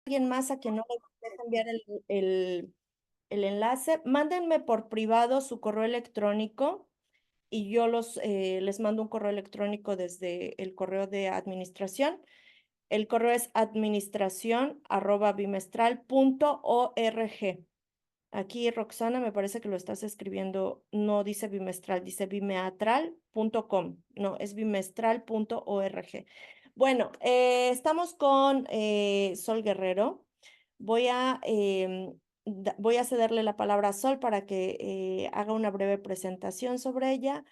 alguien más a quien no le deja enviar el enlace, mándenme por privado su correo electrónico y yo les mando un correo electrónico desde el correo de administración. El correo es administración@bimestral.org. Aquí, Roxana, me parece que lo estás escribiendo, no dice bimestral, dice bimeatral.com. No, es bimestral.org. Bueno, estamos con Sol Guerrero. Voy a cederle la palabra a Sol para que haga una breve presentación sobre ella.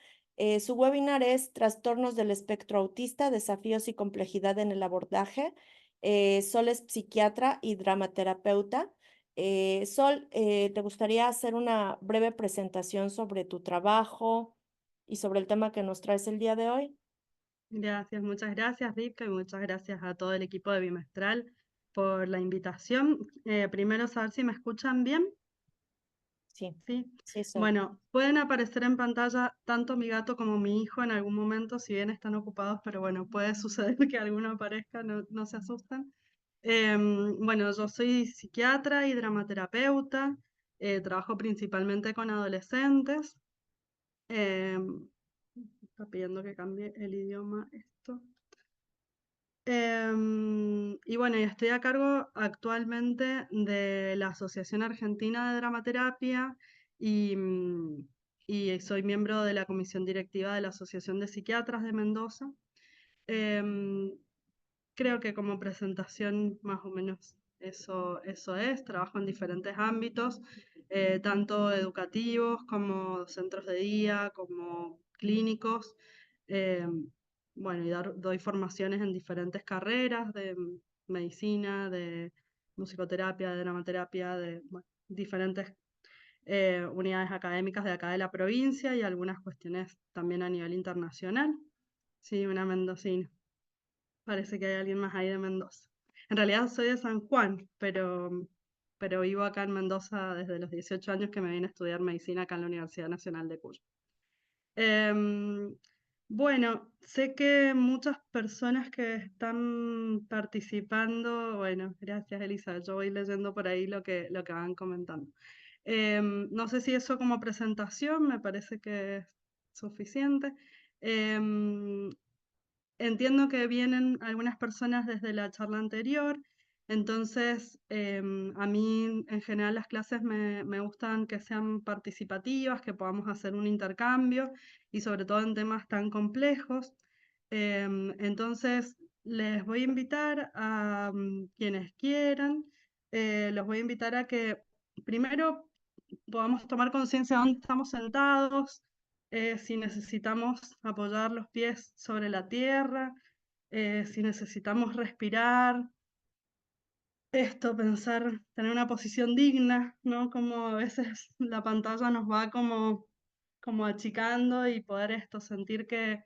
Su webinar es Trastornos del espectro autista, desafíos y complejidad en el abordaje. Sol es psiquiatra y dramaterapeuta. Sol, ¿te gustaría hacer una breve presentación sobre tu trabajo y sobre el tema que nos traes el día de hoy? Gracias, muchas gracias, Ripka, y muchas gracias a todo el equipo de Bimestral por la invitación. Primero, saber si me escuchan bien. Sí, Sí. sí, Sol. Bueno, pueden aparecer en pantalla tanto mi gato como mi hijo en algún momento, si bien están ocupados, pero bueno, puede suceder que alguno aparezca, no se asusten. Bueno, yo soy psiquiatra y dramaterapeuta, trabajo principalmente con adolescentes. Está pidiendo que cambie el idioma esto. Y bueno, y estoy a cargo actualmente de la Asociación Argentina de Dramaterapia y soy miembro de la comisión directiva de la Asociación de Psiquiatras de Mendoza. Em, Creo que como presentación más o menos eso es. Trabajo en diferentes ámbitos, tanto educativos como centros de día, como clínicos. eh, bueno, y doy formaciones en diferentes carreras de medicina, de musicoterapia, de dramaterapia, de bueno, diferentes unidades académicas de acá de la provincia y algunas cuestiones también a nivel internacional. Sí, una mendocina. Parece que hay alguien más ahí de Mendoza. En realidad soy de San Juan, pero vivo acá en Mendoza desde los 18 años que me vine a estudiar medicina acá en la Universidad Nacional de Cuyo. Em, bueno, sé que muchas personas que están participando, bueno, gracias Elisa, yo voy leyendo por ahí lo que van comentando. No sé si eso como presentación me parece que es suficiente. Em, Entiendo que vienen algunas personas desde la charla anterior, entonces a mí en general las clases me gustan que sean participativas, que podamos hacer un intercambio y sobre todo en temas tan complejos. Entonces les voy a invitar a quienes quieran, los voy a invitar a que primero podamos tomar conciencia de dónde estamos sentados, si necesitamos apoyar los pies sobre la tierra, si necesitamos respirar, pensar, tener una posición digna, ¿no? Como a veces la pantalla nos va como achicando y poder sentir que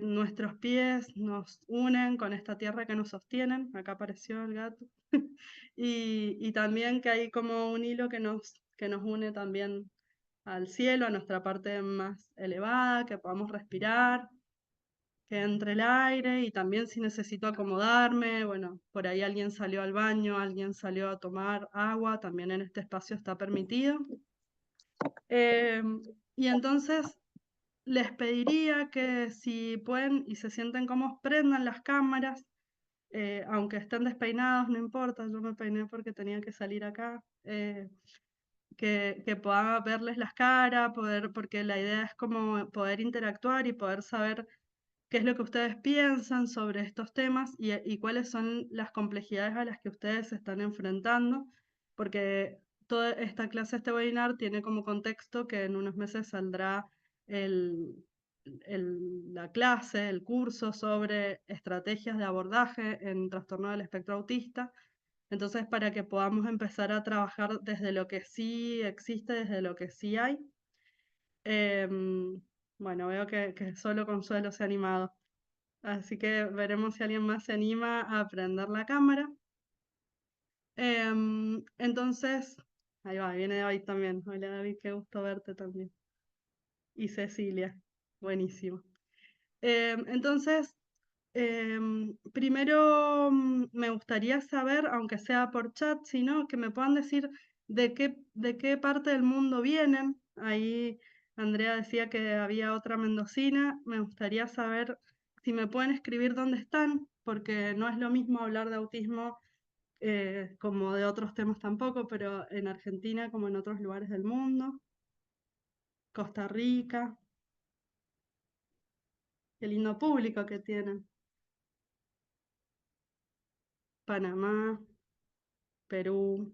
nuestros pies nos unen con esta tierra que nos sostienen. Acá apareció el gato. Y también que hay como un hilo que nos une también al cielo, a nuestra parte más elevada, que podamos respirar, que entre el aire y también si necesito acomodarme, bueno, por ahí alguien salió al baño, alguien salió a tomar agua, también en este espacio está permitido. Eh, y entonces les pediría que si pueden y se sienten cómodos, prendan las cámaras, aunque estén despeinados, no importa, yo me peiné porque tenía que salir acá. Que pueda verles las caras, porque la idea es como poder interactuar y poder saber qué es lo que ustedes piensan sobre estos temas y cuáles son las complejidades a las que ustedes se están enfrentando, porque toda esta clase, este webinar, tiene como contexto que en unos meses saldrá el, la clase, el curso sobre estrategias de abordaje en trastorno del espectro autista. Entonces, para que podamos empezar a trabajar desde lo que sí existe, desde lo que sí hay. Bueno, veo que solo Consuelo se ha animado. Así que veremos si alguien más se anima a prender la cámara. Entonces, ahí va, viene David también. Hola David, qué gusto verte también. Y Cecilia, buenísimo. Entonces, Primero me gustaría saber, aunque sea por chat, sino que me puedan decir de qué parte del mundo vienen. Ahí Andrea decía que había otra mendocina. Me gustaría saber si me pueden escribir dónde están, porque no es lo mismo hablar de autismo como de otros temas tampoco, pero en Argentina como en otros lugares del mundo. Costa Rica, qué lindo público que tienen. Panamá, Perú,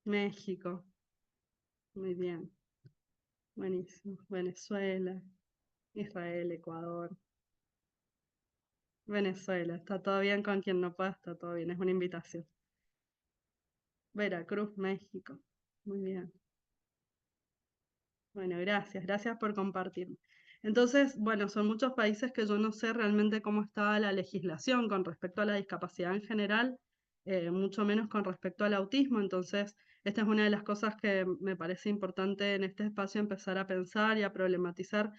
México. Muy bien, buenísimo. Venezuela, Israel, Ecuador. Venezuela, está todo bien con quien no pueda, está todo bien, es una invitación. Veracruz, México. Muy bien. Bueno, gracias por compartir. Entonces, bueno, son muchos países que yo no sé realmente cómo está la legislación con respecto a la discapacidad en general, mucho menos con respecto al autismo. Entonces, esta es una de las cosas que me parece importante en este espacio empezar a pensar y a problematizar,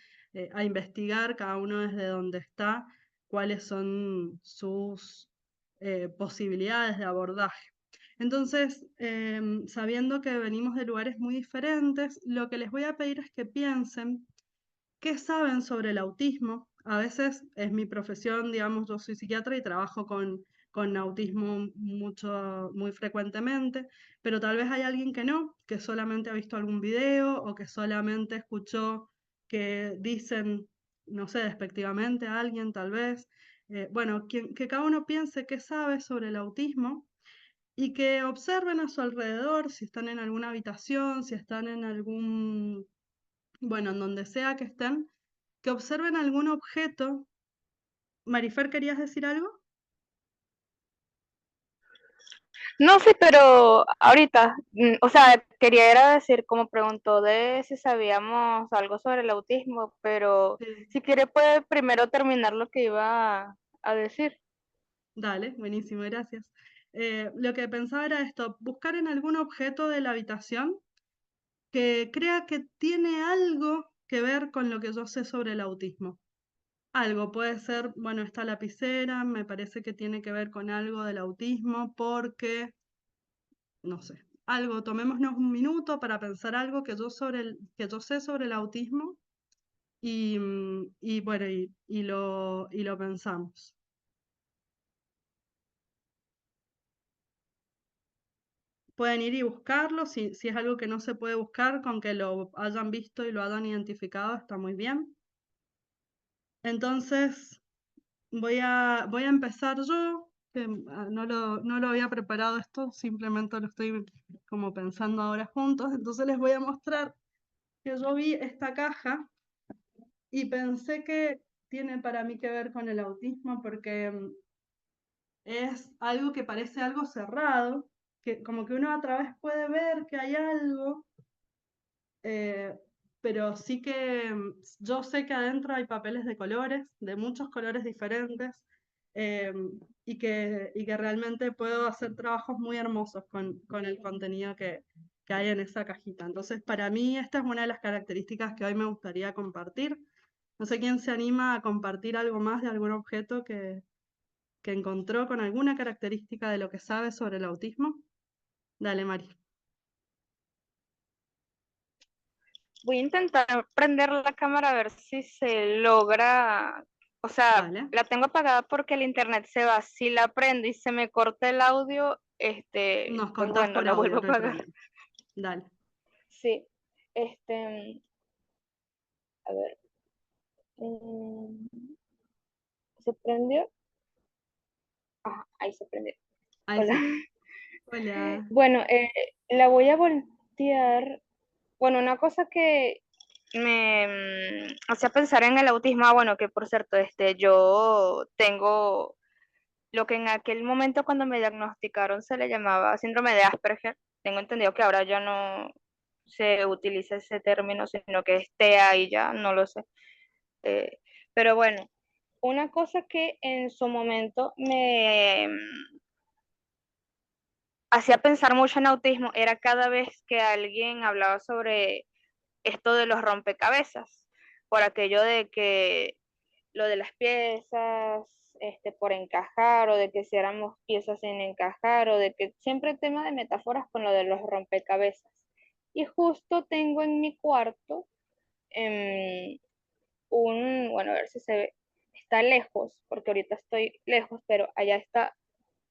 a investigar cada uno desde donde está, cuáles son sus posibilidades de abordaje. Entonces, sabiendo que venimos de lugares muy diferentes, lo que les voy a pedir es que piensen qué saben sobre el autismo. A veces es mi profesión, digamos, yo soy psiquiatra y trabajo con autismo muy frecuentemente, pero tal vez hay alguien que no, que solamente ha visto algún video o que solamente escuchó que dicen, no sé, despectivamente a alguien tal vez. Bueno, que cada uno piense qué sabe sobre el autismo y que observen a su alrededor, si están en alguna habitación, si están en algún, bueno, en donde sea que estén, que observen algún objeto. Marifer, ¿querías decir algo? No, sí, pero ahorita, o sea, quería era decir, como preguntó de si sabíamos algo sobre el autismo, pero Sí. si quiere puede primero terminar lo que iba a decir. Dale, buenísimo, gracias. Lo que pensaba era esto, buscar en algún objeto de la habitación que crea que tiene algo que ver con lo que yo sé sobre el autismo. Algo puede ser, bueno, esta lapicera me parece que tiene que ver con algo del autismo porque no sé, algo, tomémonos un minuto para pensar algo que yo sé sobre el autismo y bueno, y lo pensamos. Pueden ir y buscarlo, si es algo que no se puede buscar, con que lo hayan visto y lo hayan identificado, está muy bien. Entonces, voy a empezar yo, que no lo había preparado esto, simplemente lo estoy como pensando ahora juntos. Entonces les voy a mostrar que yo vi esta caja y pensé que tiene para mí que ver con el autismo porque es algo que parece algo cerrado, que como que uno a través puede ver que hay algo, eh, pero sí que yo sé que adentro hay papeles de colores, de muchos colores diferentes, eh, y que realmente puedo hacer trabajos muy hermosos con el contenido que hay en esa cajita. Entonces, para mí esta es una de las características que hoy me gustaría compartir. No sé quién se anima a compartir algo más de algún objeto que encontró con alguna característica de lo que sabe sobre el autismo. Dale, Mari. Voy a intentar prender la cámara a ver si se logra, o sea, Dale. la tengo apagada porque el internet se va. Si la prendo y se me corta el audio, Nos pues contás bueno, por la vuelvo audio, a no hay apagar. problema. Dale. Sí, a ver, mm, ¿se prendió? Ah, ahí se prendió. Ahí Hola. sí. Hola. Bueno, la voy a voltear. Bueno, una cosa que me hacía pensar en el autismo, bueno, que por cierto, yo tengo lo que en aquel momento cuando me diagnosticaron se le llamaba síndrome de Asperger. Tengo entendido que ahora ya no se utiliza ese término, sino que es TEA y ya, no lo sé. Eh, pero bueno, una cosa que en su momento me hacía pensar mucho en autismo era cada vez que alguien hablaba sobre esto de los rompecabezas, por aquello de que lo de las piezas, por encajar, o de que si éramos piezas sin encajar, o de que siempre tema de metáforas con lo de los rompecabezas. Y justo tengo en mi cuarto bueno, a ver si se ve, está lejos, porque ahorita estoy lejos, pero allá está,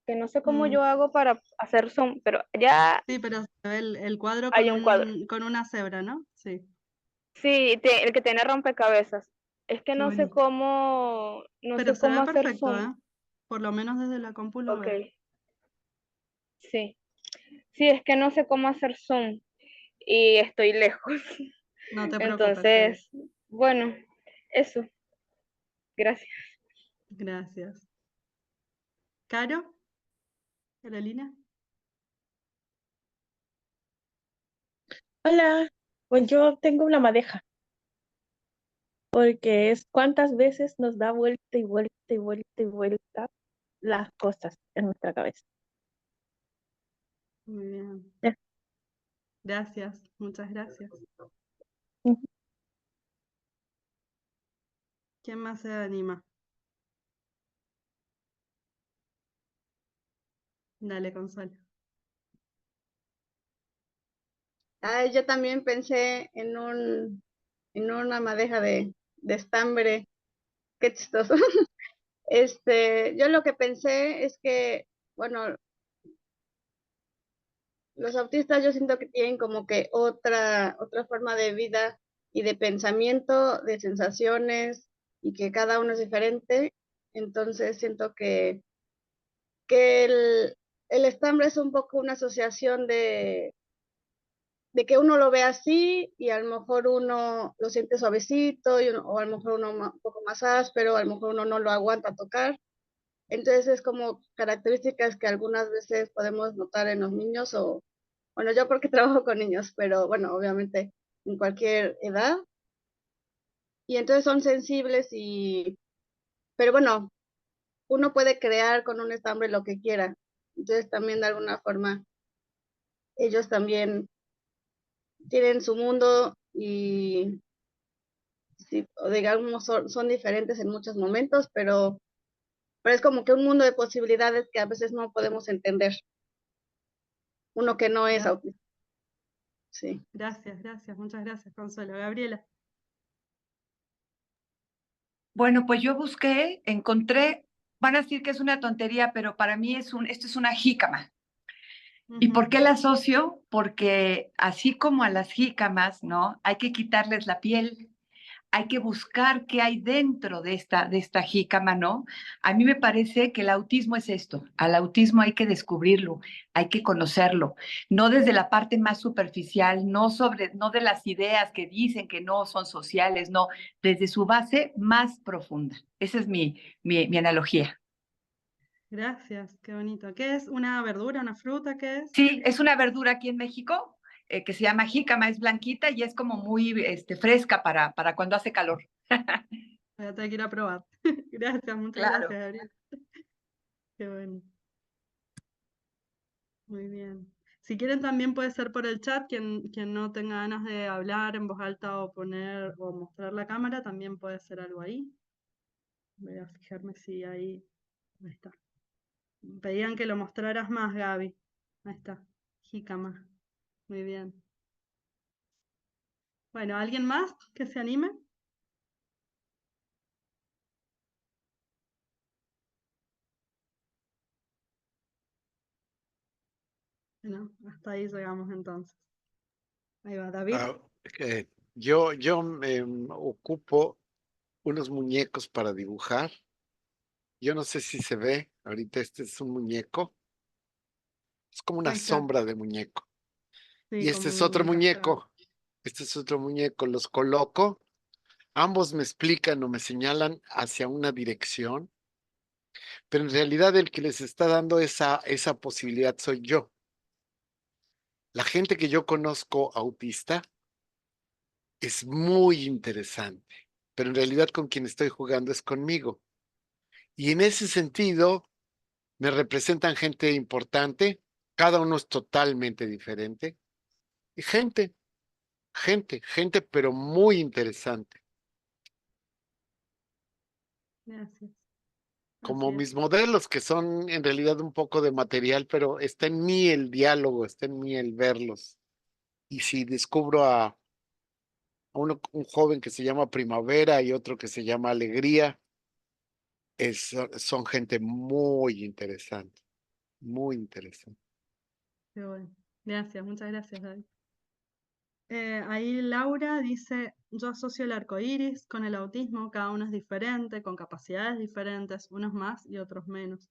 que no sé cómo Mm, yo hago para hacer zoom, pero allá sí, pero se ve el cuadro hay un cuadro. con una cebra, ¿no? Sí, Sí, el que tiene rompecabezas. Es que qué bonito. no Pero sé se ve cómo hacer perfecto, zoom. ¿eh? Por lo menos desde la compu lo Ok, veo. sí. Sí, es que no sé cómo hacer zoom y estoy lejos. No te preocupes, Eddie. Entonces, bueno, eso. Gracias. Gracias. ¿Caro? ¿Carolina? Hola, pues yo tengo una madeja, porque es cuántas veces nos da vuelta y vuelta y vuelta y vuelta las cosas en nuestra cabeza. Muy bien. Ya. Gracias, muchas gracias. Ujú. ¿Quién más se anima? Dale, Consuelo. Yo también pensé en una madeja de estambre. Qué chistoso. Yo lo que pensé es que, bueno, los autistas yo siento que tienen como que otra forma de vida y de pensamiento, de sensaciones, y que cada uno es diferente. Entonces siento que el estambre es un poco una asociación de que uno lo ve así y a lo mejor uno lo siente suavecito o a lo mejor uno un poco más áspero, a lo mejor uno no lo aguanta tocar. Entonces es como características que algunas veces podemos notar en los niños o, bueno, yo porque trabajo con niños, pero bueno, obviamente en cualquier edad. Y entonces son sensibles pero bueno, uno puede crear con un estambre lo que quiera. Entonces también de alguna forma ellos también tienen su mundo y sí, o digamos, son diferentes en muchos momentos, pero es como que un mundo de posibilidades que a veces no podemos entender, uno que no es Gra- autista. Sí. Gracias, muchas gracias, Consuelo. Gabriela. Bueno, pues yo busqué, encontré, van a decir que es una tontería, pero para mí esto es una jícama. ¿Y por qué la asocio? Porque así como a las jícamas, ¿no? Hay que quitarles la piel, hay que buscar qué hay dentro de esta jícama, ¿no? A mí me parece que el autismo es esto, al autismo hay que descubrirlo, hay que conocerlo, no desde la parte más superficial, no de las ideas que dicen que no son sociales, no, desde su base más profunda. Esa es mi analogía. Gracias, qué bonito. ¿Qué es? ¿Una verdura, una fruta? ¿Qué es? Sí, es una verdura aquí en México que se llama jícama, es blanquita y es como muy fresca para cuando hace calor. Voy a tener que ir a probar. Gracias, muchas gracias, Claro. Gabriela. Qué bueno. Muy bien. Si quieren también puede ser por el chat, quien no tenga ganas de hablar en voz alta o poner o mostrar la cámara, también puede ser algo ahí. Voy a fijarme si ahí está. Pedían que lo mostraras más, Gaby. Ahí está. Jícama. Muy bien. Bueno, ¿alguien más que se anime? Bueno, hasta ahí llegamos entonces. Ahí va, David. Ah, yo me ocupo unos muñecos para dibujar. Yo no sé si se ve, ahorita este es un muñeco, es como una Ahí está. sombra de muñeco. Sí, Y este como es otro un castrado. muñeco, este es otro muñeco, los coloco, ambos me explican o me señalan hacia una dirección, pero en realidad el que les está dando esa posibilidad soy yo. La gente que yo conozco autista es muy interesante, pero en realidad con quien estoy jugando es conmigo. Y en ese sentido, me representan gente importante, cada uno es totalmente diferente, y gente, pero muy interesante. Gracias. Como Así es. mis modelos, que son en realidad un poco de material, pero está en mí el diálogo, está en mí el verlos. Y si descubro a un joven que se llama Primavera y otro que se llama Alegría, son gente muy interesante, muy interesante. Qué bueno. Gracias, muchas gracias, David. Ahí Laura dice, yo asocio el arco iris con el autismo, cada uno es diferente, con capacidades diferentes, unos más y otros menos.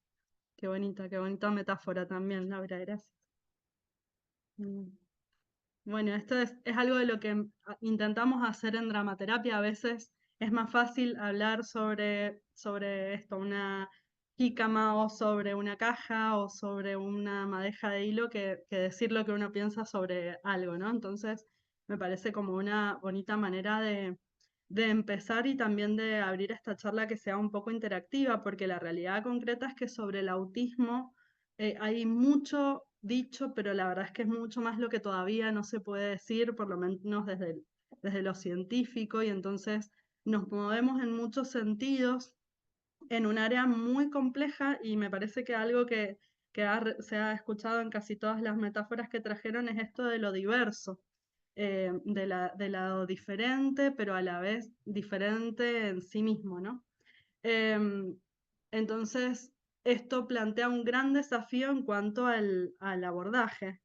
Qué bonita metáfora también, Laura, gracias. Mm. Bueno, esto es algo de lo que intentamos hacer en dramaterapia. A veces es más fácil hablar sobre esto, una jícama o sobre una caja o sobre una madeja de hilo que decir lo que uno piensa sobre algo, ¿no? Entonces, me parece como una bonita manera de empezar y también de abrir esta charla que sea un poco interactiva, porque la realidad concreta es que sobre el autismo hay mucho dicho, pero la verdad es que es mucho más lo que todavía no se puede decir, por lo menos desde lo científico, y entonces nos movemos en muchos sentidos en un área muy compleja y me parece que algo que se ha escuchado en casi todas las metáforas que trajeron es esto de lo diverso, de lo diferente, pero a la vez diferente en sí mismo, ¿no? Em, entonces, esto plantea un gran desafío en cuanto al abordaje.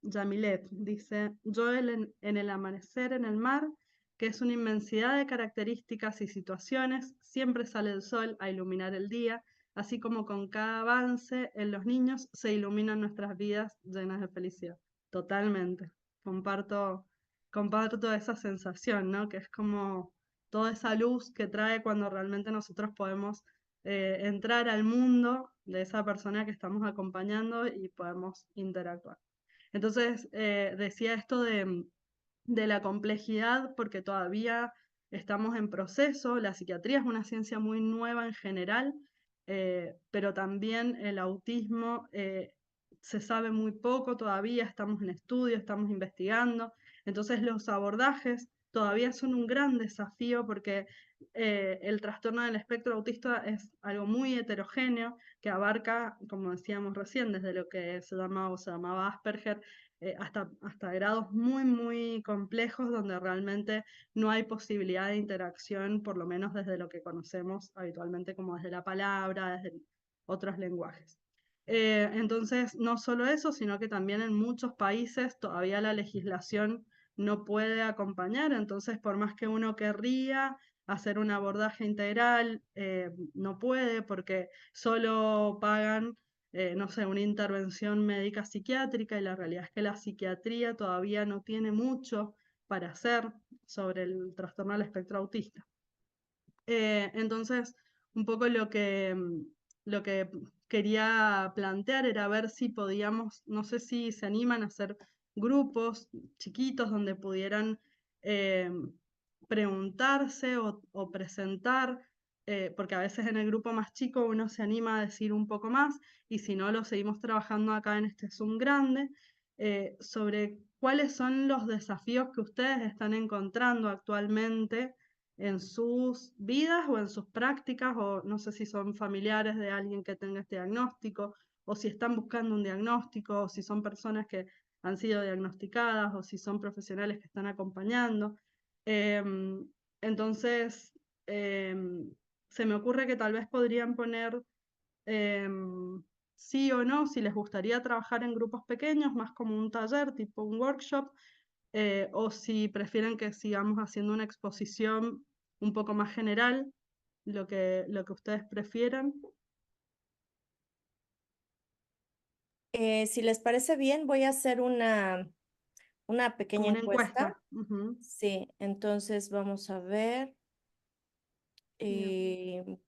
Yamilet dice, yo en el amanecer en el mar, que es una inmensidad de características y situaciones, siempre sale el sol a iluminar el día, así como con cada avance en los niños se iluminan nuestras vidas llenas de felicidad. Totalmente. Comparto esa sensación, ¿no? Que es como toda esa luz que trae cuando realmente nosotros podemos entrar al mundo de esa persona que estamos acompañando y podemos interactuar. Entonces, decía esto de la complejidad porque todavía estamos en proceso, la psiquiatría es una ciencia muy nueva en general, pero también el autismo se sabe muy poco todavía, estamos en estudio, estamos investigando, entonces los abordajes todavía son un gran desafío porque el trastorno del espectro autista es algo muy heterogéneo que abarca, como decíamos recién, desde lo que se llamaba Asperger, hasta grados muy, muy complejos donde realmente no hay posibilidad de interacción, por lo menos desde lo que conocemos habitualmente como desde la palabra, desde otros lenguajes. Entonces, no solo eso, sino que también en muchos países todavía la legislación no puede acompañar, entonces por más que uno querría hacer un abordaje integral, no puede porque solo pagan no sé, una intervención médica psiquiátrica y la realidad es que la psiquiatría todavía no tiene mucho para hacer sobre el trastorno del espectro autista. Entonces, un poco lo que quería plantear era ver si podíamos, no sé si se animan a hacer grupos chiquitos donde pudieran preguntarse o presentar, porque a veces en el grupo más chico uno se anima a decir un poco más y si no lo seguimos trabajando acá en este Zoom grande, sobre cuáles son los desafíos que ustedes están encontrando actualmente en sus vidas o en sus prácticas, o no sé si son familiares de alguien que tenga este diagnóstico, o si están buscando un diagnóstico, o si son personas que han sido diagnosticadas, o si son profesionales que están acompañando. Entonces, se me ocurre que tal vez podrían poner sí o no, si les gustaría trabajar en grupos pequeños, más como un taller, tipo un workshop, o si prefieren que sigamos haciendo una exposición un poco más general, lo que ustedes prefieran. Si les parece bien, voy a hacer una Como pequeña una encuesta. encuesta. Ujú. Sí, entonces vamos a ver. Bien.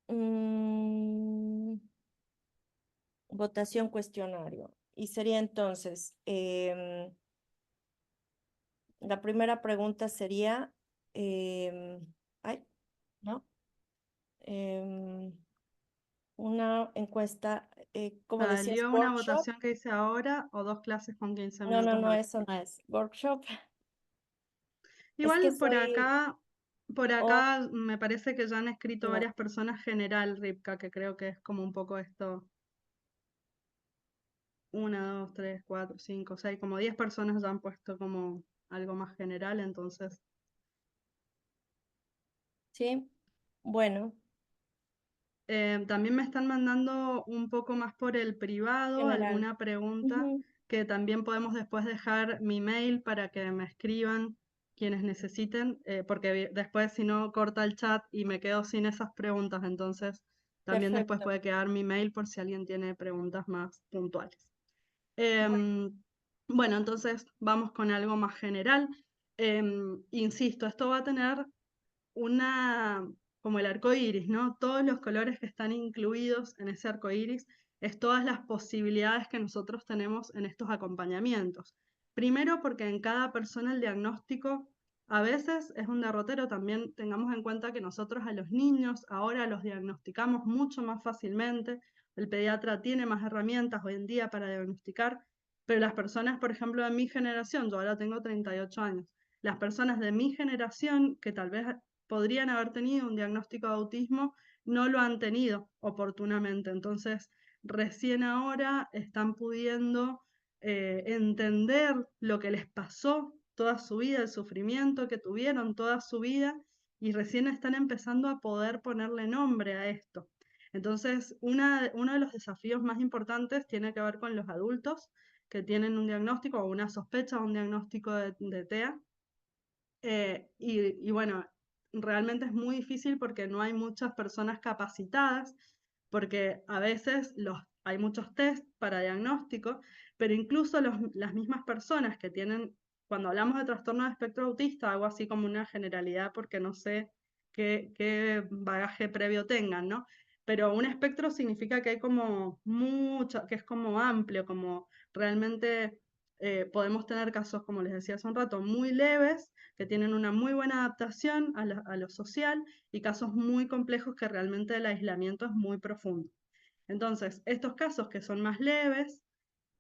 Mm, votación cuestionario. Y sería entonces, la primera pregunta sería, ay, ¿no? Una encuesta, como decías, ¿Salió una workshop. votación que dice ahora o 2 clases con 15 No, minutos no, al eso no es workshop. Es que Igual por soy, acá Por O, acá me parece que ya han escrito no, varias personas general, Ripka, que creo que es como un poco esto. 1, 2, 3, 4, 5, 6, como 10 personas ya han puesto como algo más general, entonces. ¿sí? Bueno, También me están mandando un poco más por el privado general. alguna pregunta, Ujú, que también podemos después dejar mi mail para que me escriban quienes necesiten, porque después si no corta el chat y me quedo sin esas preguntas, entonces también después perfecto. puede quedar mi mail por si alguien tiene preguntas más puntuales. Em, bueno, entonces vamos con algo más general. Insisto, esto va a tener como el arco iris, ¿no? Todos los colores que están incluidos en ese arco iris es todas las posibilidades que nosotros tenemos en estos acompañamientos. Primero, porque en cada persona el diagnóstico a veces es un derrotero. También tengamos en cuenta que nosotros a los niños ahora los diagnosticamos mucho más fácilmente. El pediatra tiene más herramientas hoy en día para diagnosticar, pero las personas, por ejemplo, de mi generación, yo ahora tengo 38 años, las personas de mi generación que tal vez podrían haber tenido un diagnóstico de autismo, no lo han tenido oportunamente. Entonces, recién ahora están pudiendo entender lo que les pasó toda su vida, el sufrimiento que tuvieron toda su vida, y recién están empezando a poder ponerle nombre a esto. Entonces, uno de los desafíos más importantes tiene que ver con los adultos que tienen un diagnóstico o una sospecha de un diagnóstico de TEA. Y bueno, realmente es muy difícil porque no hay muchas personas capacitadas, porque a veces hay muchos test para diagnóstico, pero incluso las mismas personas que tienen, cuando hablamos de trastorno de espectro autista, hago así como una generalidad porque no sé qué bagaje previo tengan, ¿no? Pero un espectro significa que hay como mucho, que es como amplio, como realmente podemos tener casos, como les decía hace un rato, muy leves, que tienen una muy buena adaptación a lo social, y casos muy complejos que realmente el aislamiento es muy profundo. Entonces, estos casos que son más leves,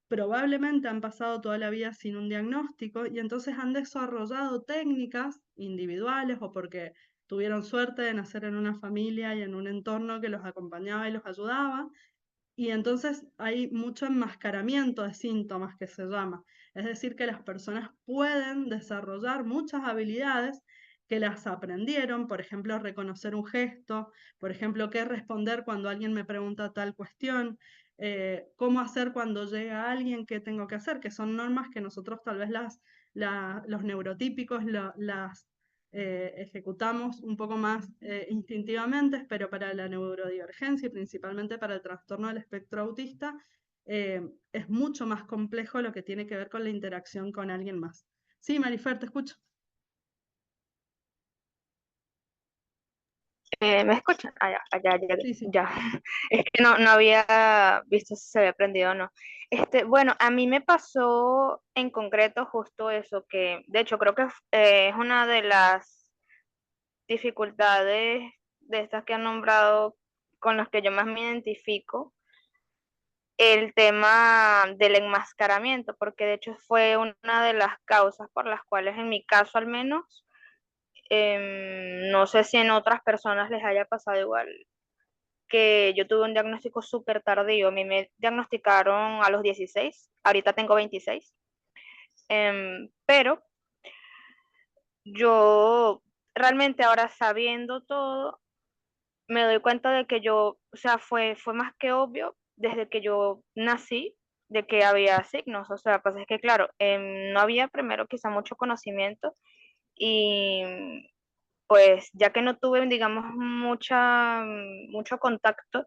probablemente han pasado toda la vida sin un diagnóstico y entonces han desarrollado técnicas individuales o porque tuvieron suerte de nacer en una familia y en un entorno que los acompañaba y los ayudaba, y entonces hay mucho enmascaramiento de síntomas que se llama. Es decir, que las personas pueden desarrollar muchas habilidades que las aprendieron, por ejemplo, reconocer un gesto, por ejemplo, qué responder cuando alguien me pregunta tal cuestión, cómo hacer cuando llega alguien, qué tengo que hacer, que son normas que nosotros tal vez los neurotípicos las ejecutamos un poco más instintivamente, pero para la neurodivergencia y principalmente para el trastorno del espectro autista, es mucho más complejo lo que tiene que ver con la interacción con alguien más. Sí, Marifer, te escucho. ¿Me escuchan? Ah, Sí, sí. ya. Es que no había visto si se había prendido o no. Bueno, a mí me pasó en concreto justo eso, que de hecho creo que es una de las dificultades de estas que han nombrado con las que yo más me identifico, el tema del enmascaramiento, porque de hecho fue una de las causas por las cuales en mi caso al menos, no sé si en otras personas les haya pasado igual, que yo tuve un diagnóstico súper tardío. A mí me diagnosticaron a los 16, ahorita tengo 26, pero yo realmente ahora sabiendo todo, me doy cuenta de que yo, o sea, fue más que obvio desde que yo nací de que había signos. O sea, pues es que claro, no había primero quizá mucho conocimiento y pues ya que no tuve, digamos, mucho contacto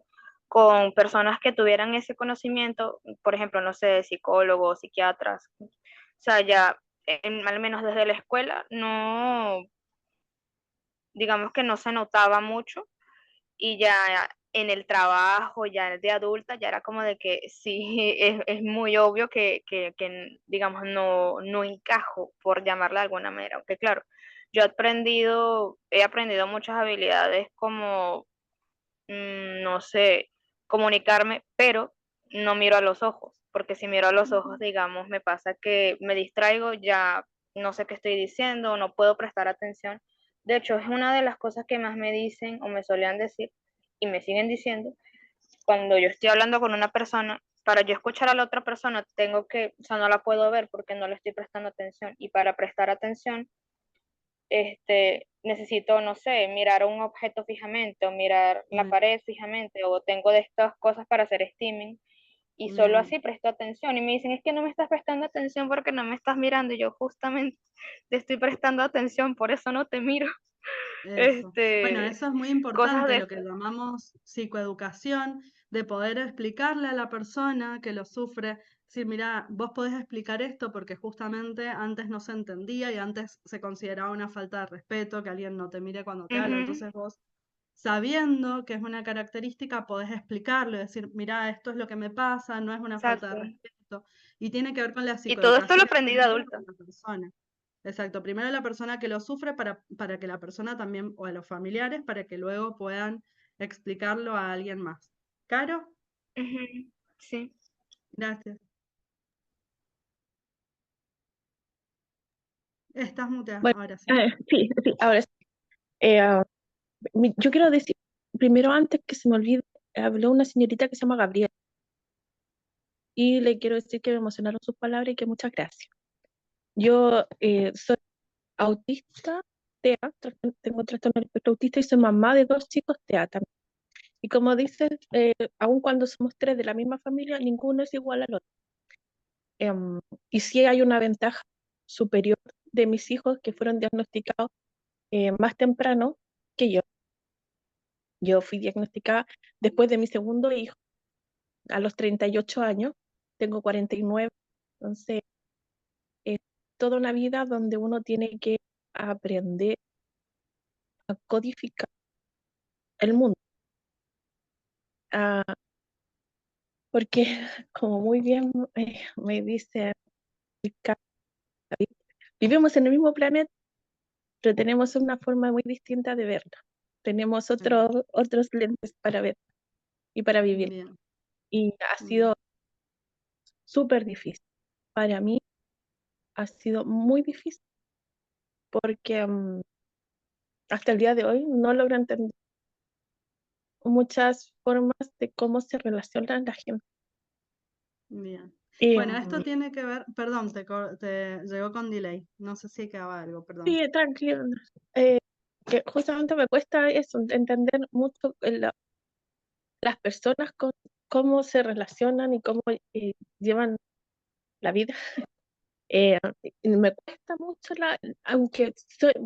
con personas que tuvieran ese conocimiento, por ejemplo, no sé, psicólogos, psiquiatras, o sea, ya al menos desde la escuela, no, digamos que no se notaba mucho, y ya en el trabajo, ya de adulta, ya era como de que sí, es muy obvio que, digamos, no encajo, por llamarla de alguna manera, aunque claro, he aprendido muchas habilidades como, no sé, comunicarme, pero no miro a los ojos, porque si miro a los ojos, digamos, me pasa que me distraigo, ya no sé qué estoy diciendo, no puedo prestar atención De hecho, es una de las cosas que más me dicen o me solían decir y me siguen diciendo cuando yo estoy hablando con una persona. Para yo escuchar a la otra persona, tengo que, o sea, no la puedo ver porque no le estoy prestando atención. Y para prestar atención, necesito, no sé, mirar un objeto fijamente o mirar la Bien, pared fijamente o tengo de estas cosas para hacer steaming y solo bien, así presto atención y me dicen, es que no me estás prestando atención porque no me estás mirando y yo justamente te estoy prestando atención, por eso no te miro. eso. Bueno, Este, eso es muy cosas importante, de lo que esas. llamamos psicoeducación, de poder explicarle a la persona que lo sufre, decir, mira, vos podés explicar esto porque justamente antes no se entendía y antes se consideraba una falta de respeto que alguien no te mire cuando te habla. Ujú, Entonces vos, sabiendo que es una característica, podés explicarlo y decir, mira, esto es lo que me pasa, no es una falta de exacto. respeto. Y tiene que ver con la Y todo esto lo psicoeducación aprendí de primero adulta. con la persona. Exacto, primero la persona que lo sufre para que la persona también, o a los familiares, para que luego puedan explicarlo a alguien más. Caro, Ujú, sí. gracias. Estás muteada, Bueno, ahora sí. sí, sí, ahora sí. Ah, yo quiero decir, primero antes que se me olvide, habló una señorita que se llama Gabriela y le quiero decir que me emocionaron sus palabras y que muchas gracias. Yo soy autista, TEA, tengo trastorno del espectro autista y soy mamá de 2 chicos TEA también. Y como dices, aun cuando somos 3 de la misma familia, ninguno es igual al otro. Y sí hay una ventaja superior de mis hijos que fueron diagnosticados más temprano que yo. Yo fui diagnosticada después de mi segundo hijo, a los 38 años, tengo 49, entonces es toda una vida donde uno tiene que aprender a codificar el mundo. Ah, porque, como muy bien me dice Ricardo, vivimos en el mismo planeta, pero tenemos una forma muy distinta de verlo. Tenemos otros lentes para ver y para vivir. Bien, Y ha bien, sido súper difícil. Para mí ha sido muy difícil porque hasta el día de hoy no logro entender muchas formas de cómo se relaciona la gente. bien. Y, Bueno, esto tiene que ver, perdón, te llegó con delay. No sé si quedaba algo, perdón. sí, tranquilo. eh, que justamente me cuesta eso, entender mucho las personas con cómo se relacionan y cómo llevan la vida. Eh, y me cuesta mucho, aunque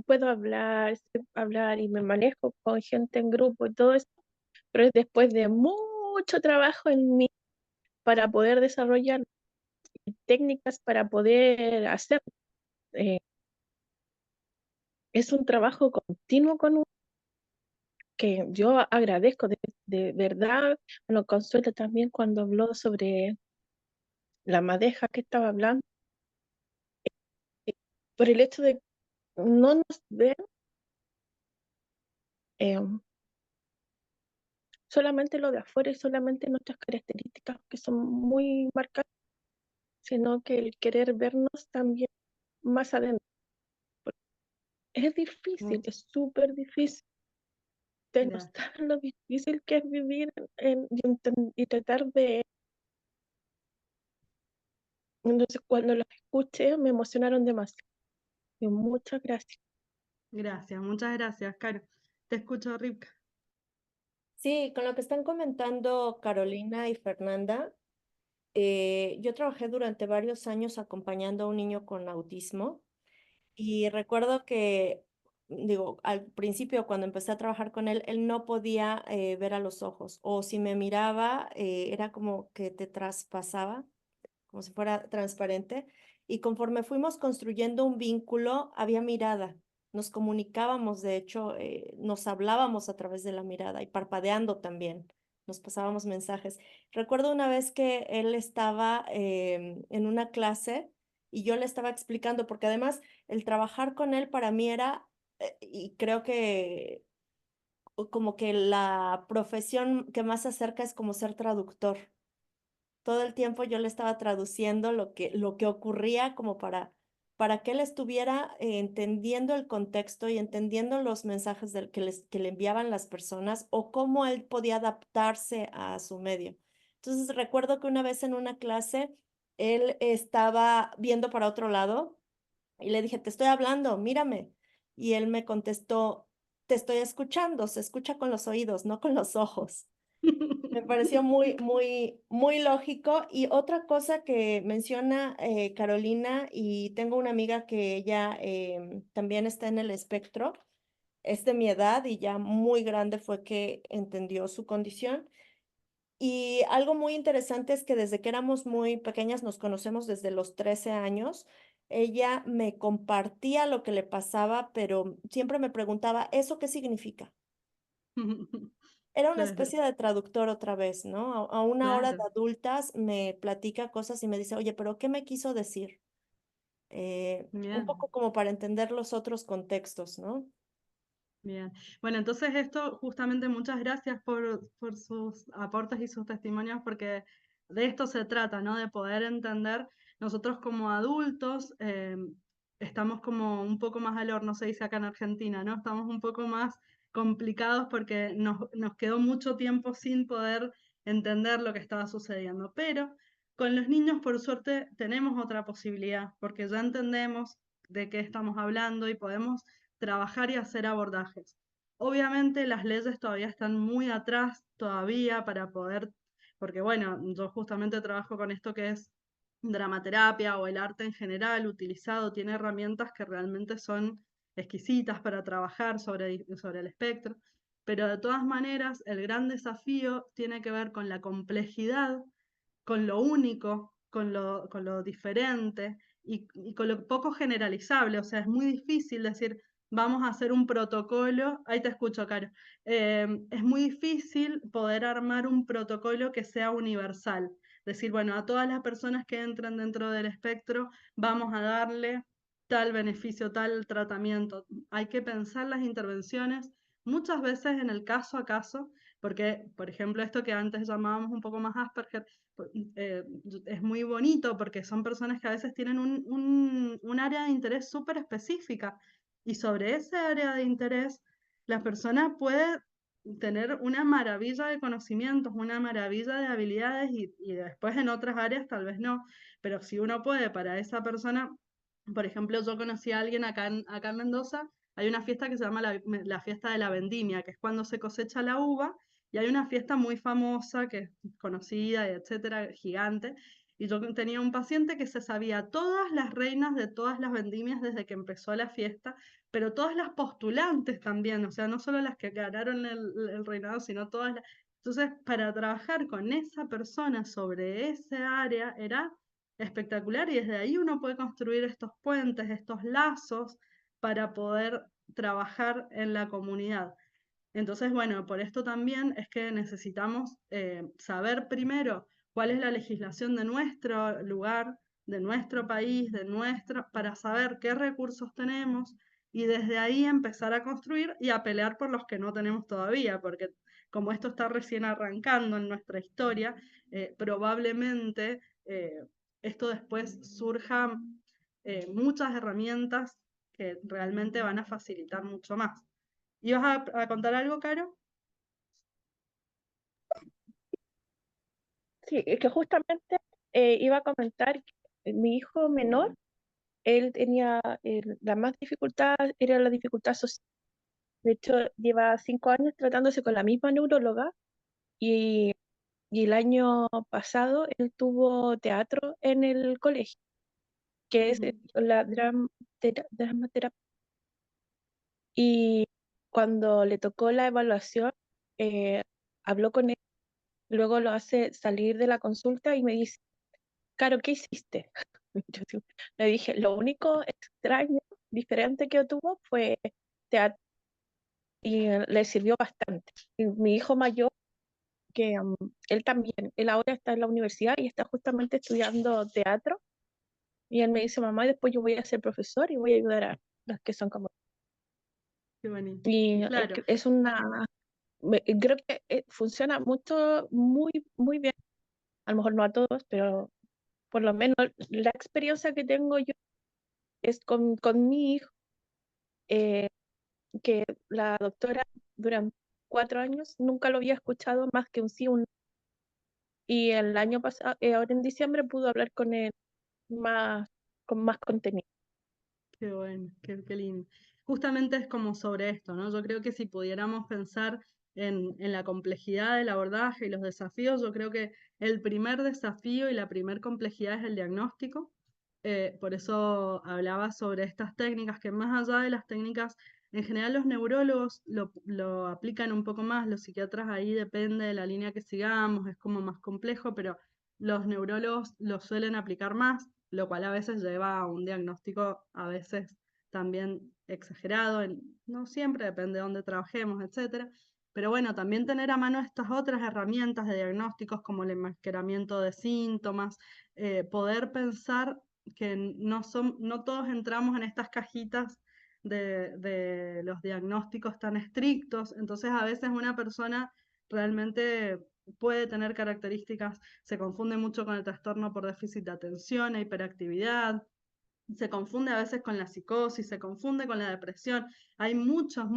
puedo hablar, sé hablar y me manejo con gente en grupo y todo eso, pero es después de mucho trabajo en mí para poder desarrollar técnicas para poder hacer. eh, es un trabajo continuo con uno que yo agradezco de verdad. Bueno, Consuelo también cuando habló sobre la madeja que estaba hablando, eh, por el hecho de no nos ver eh, solamente lo de afuera y solamente nuestras características que son muy marcadas, sino que el querer vernos también más adentro. Es difícil, Mm, es súper difícil. Ustedes no gracias. saben lo difícil que es vivir y tratar de... Entonces, cuando los escuché, me emocionaron demasiado. Y muchas gracias. Gracias, muchas gracias, Caro. Te escucho, Ripka. Sí, con lo que están comentando Carolina y Fernanda, yo trabajé durante varios años acompañando a un niño con autismo y recuerdo que, digo, al principio cuando empecé a trabajar con él, él no podía ver a los ojos o si me miraba era como que te traspasaba, como si fuera transparente. Y conforme fuimos construyendo un vínculo, había mirada. Nos comunicábamos, de hecho, nos hablábamos a través de la mirada y parpadeando también. Nos pasábamos mensajes. Recuerdo una vez que él estaba en una clase y yo le estaba explicando, porque además el trabajar con él para mí era, y creo que como que la profesión que más se acerca es como ser traductor. Todo el tiempo yo le estaba traduciendo lo que ocurría como para para que él estuviera entendiendo el contexto y entendiendo los mensajes que le enviaban las personas o cómo él podía adaptarse a su medio. Entonces recuerdo que una vez en una clase él estaba viendo para otro lado y le dije, te estoy hablando, mírame. Y él me contestó, te estoy escuchando, se escucha con los oídos, no con los ojos. Me pareció muy lógico. Y otra cosa que menciona Carolina, y tengo una amiga que ella también está en el espectro, es de mi edad y ya muy grande fue que entendió su condición. Y algo muy interesante es que desde que éramos muy pequeñas, nos conocemos desde los 13 años, ella me compartía lo que le pasaba, pero siempre me preguntaba, ¿eso qué significa? Era una Claro, especie de traductor otra vez, ¿no? A una hora de claro, adultas me platica cosas y me dice, oye, pero ¿qué me quiso decir? Un bien. poco como para entender los otros contextos, ¿no? Bien, bueno, entonces esto justamente muchas gracias por sus aportes y sus testimonios, porque de esto se trata, ¿no? De poder entender, nosotros como adultos estamos como un poco más al horno, se dice acá en Argentina, ¿no? Estamos un poco más complicados porque nos quedó mucho tiempo sin poder entender lo que estaba sucediendo, pero con los niños, por suerte, tenemos otra posibilidad, porque ya entendemos de qué estamos hablando y podemos trabajar y hacer abordajes. Obviamente las leyes todavía están muy atrás todavía para poder, porque bueno, yo justamente trabajo con esto que es dramaterapia o el arte en general utilizado, tiene herramientas que realmente son exquisitas para trabajar sobre el espectro, pero de todas maneras el gran desafío tiene que ver con la complejidad, con lo único, con lo diferente y con lo poco generalizable. O sea, es muy difícil decir, vamos a hacer un protocolo. Ahí te escucho, Caro. Es muy difícil poder armar un protocolo que sea universal. Decir, bueno, a todas las personas que entran dentro del espectro vamos a darle tal beneficio, tal tratamiento. Hay que pensar las intervenciones muchas veces en el caso a caso, porque, por ejemplo, esto que antes llamábamos un poco más Asperger, es muy bonito porque son personas que a veces tienen un área de interés súper específica y sobre ese área de interés la persona puede tener una maravilla de conocimientos, una maravilla de habilidades y después en otras áreas tal vez no, pero si uno puede para esa persona, por ejemplo, yo conocí a alguien acá en Mendoza, hay una fiesta que se llama la fiesta de la vendimia, que es cuando se cosecha la uva y hay una fiesta muy famosa, que es conocida, etcétera, gigante. Y yo tenía un paciente que se sabía todas las reinas de todas las vendimias desde que empezó la fiesta, pero todas las postulantes también, o sea, no solo las que ganaron el reinado, sino todas las... Entonces, para trabajar con esa persona sobre ese área era espectacular y desde ahí uno puede construir estos puentes, estos lazos para poder trabajar en la comunidad. Entonces, bueno, por esto también es que necesitamos saber primero cuál es la legislación de nuestro lugar, de nuestro país, para saber qué recursos tenemos y desde ahí empezar a construir y a pelear por los que no tenemos todavía, porque como esto está recién arrancando en nuestra historia, probablemente esto después surja muchas herramientas que realmente van a facilitar mucho más. ¿Ibas a contar algo, Caro? Sí, es que justamente iba a comentar que mi hijo menor, él tenía la más dificultad, era la dificultad social. De hecho, lleva 5 años tratándose con la misma neuróloga y, y el año pasado él tuvo teatro en el colegio, que es la dramaterapia. Y cuando le tocó la evaluación, eh, habló con él, luego lo hace salir de la consulta y me dice, Caro, ¿qué hiciste? Le dije, lo único extraño, diferente que tuvo fue teatro y le sirvió bastante. Y mi hijo mayor, que él también, él ahora está en la universidad y está justamente estudiando teatro y él me dice, mamá, después yo voy a ser profesor y voy a ayudar a los que son como... Qué bonito. Y Claro, es una... creo que funciona mucho, muy bien. A lo mejor no a todos, pero por lo menos la experiencia que tengo yo es con mi hijo, que la doctora durante 4 años nunca lo había escuchado más que un sí, un no. Y el año pasado, ahora en diciembre, pudo hablar con él más, con más contenido. Qué bueno, qué lindo. Justamente es como sobre esto, ¿no? Yo creo que si pudiéramos pensar en la complejidad del abordaje y los desafíos, yo creo que el primer desafío y la primer complejidad es el diagnóstico. Por eso hablaba sobre estas técnicas, que más allá de las técnicas, en general los neurólogos lo aplican un poco más, los psiquiatras ahí depende de la línea que sigamos, es como más complejo, pero los neurólogos lo suelen aplicar más, lo cual a veces lleva a un diagnóstico a veces también exagerado, no siempre, depende de dónde trabajemos, etcétera. Pero bueno, también tener a mano estas otras herramientas de diagnósticos como el enmascaramiento de síntomas, poder pensar que no todos entramos en estas cajitas de los diagnósticos tan estrictos, entonces a veces una persona realmente puede tener características, se confunde mucho con el trastorno por déficit de atención e hiperactividad, se confunde a veces con la psicosis, se confunde con la depresión. Hay muchas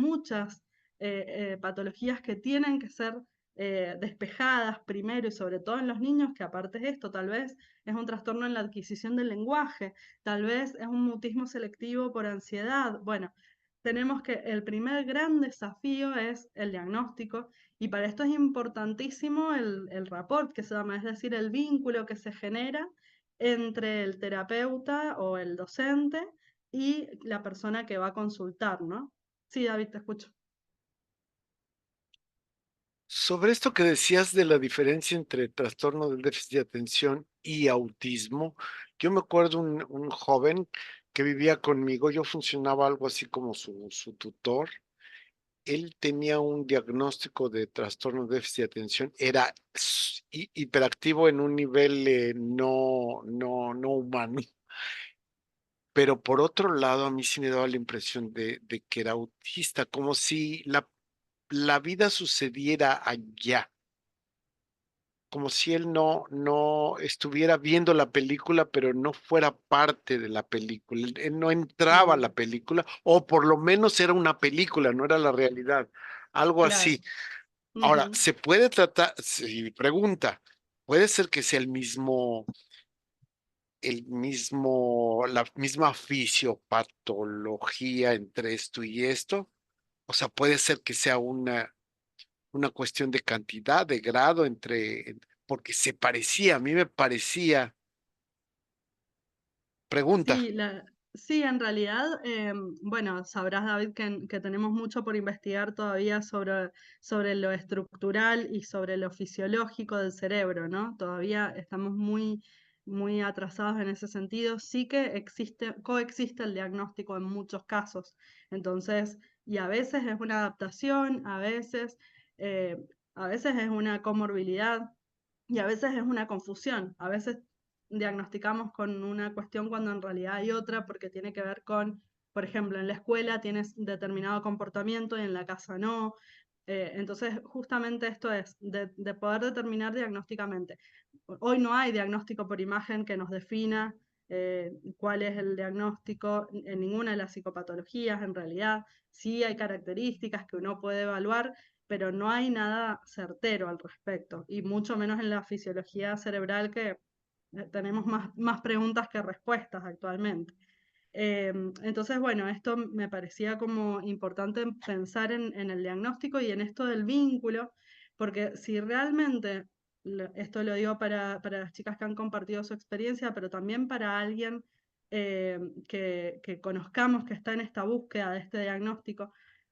patologías que tienen que ser despejadas primero y sobre todo en los niños, que aparte de esto, tal vez es un trastorno en la adquisición del lenguaje, tal vez es un mutismo selectivo por ansiedad. Bueno, tenemos que el primer gran desafío es el diagnóstico y para esto es importantísimo el rapport que se llama, es decir, el vínculo que se genera entre el terapeuta o el docente y la persona que va a consultar, ¿no? Sí, David, te escucho. Sobre esto que decías de la diferencia entre trastorno del déficit de atención y autismo, yo me acuerdo un joven que vivía conmigo, yo funcionaba algo así como su tutor. Él tenía un diagnóstico de trastorno de déficit de atención, era hiperactivo en un nivel no humano. Pero por otro lado, a mí sí me daba la impresión de que era autista, como si la vida sucediera allá, como si él no estuviera viendo la película, pero no fuera parte de la película. Él no entraba a la película, o por lo menos era una película, no era la realidad, algo Claro. así. Ahora, se puede tratar, si pregunta, puede ser que sea la misma fisiopatología entre esto y esto. O sea, puede ser que sea una cuestión de cantidad, de grado porque se parecía, a mí me parecía. Pregunta. Sí, sí, en realidad, bueno, sabrás, David, que tenemos mucho por investigar todavía sobre lo estructural y sobre lo fisiológico del cerebro, ¿no? Todavía estamos muy atrasados en ese sentido. Sí que coexiste el diagnóstico en muchos casos. Entonces, y a veces es una adaptación, eh, a veces es una comorbilidad y a veces es una confusión. A veces diagnosticamos con una cuestión cuando en realidad hay otra, porque tiene que ver con, por ejemplo, en la escuela tienes determinado comportamiento y en la casa no. Entonces, justamente esto es de poder determinar diagnósticamente. Hoy no hay diagnóstico por imagen que nos defina cuál es el diagnóstico en ninguna de las psicopatologías, en realidad. Sí hay características que uno puede evaluar, pero no hay nada certero al respecto, y mucho menos en la fisiología cerebral, que tenemos más preguntas que respuestas actualmente. Entonces, bueno, esto me parecía como importante pensar en el diagnóstico y en esto del vínculo, porque si realmente, esto lo digo para las chicas que han compartido su experiencia, pero también para alguien que conozcamos que está en esta búsqueda de este diagnóstico,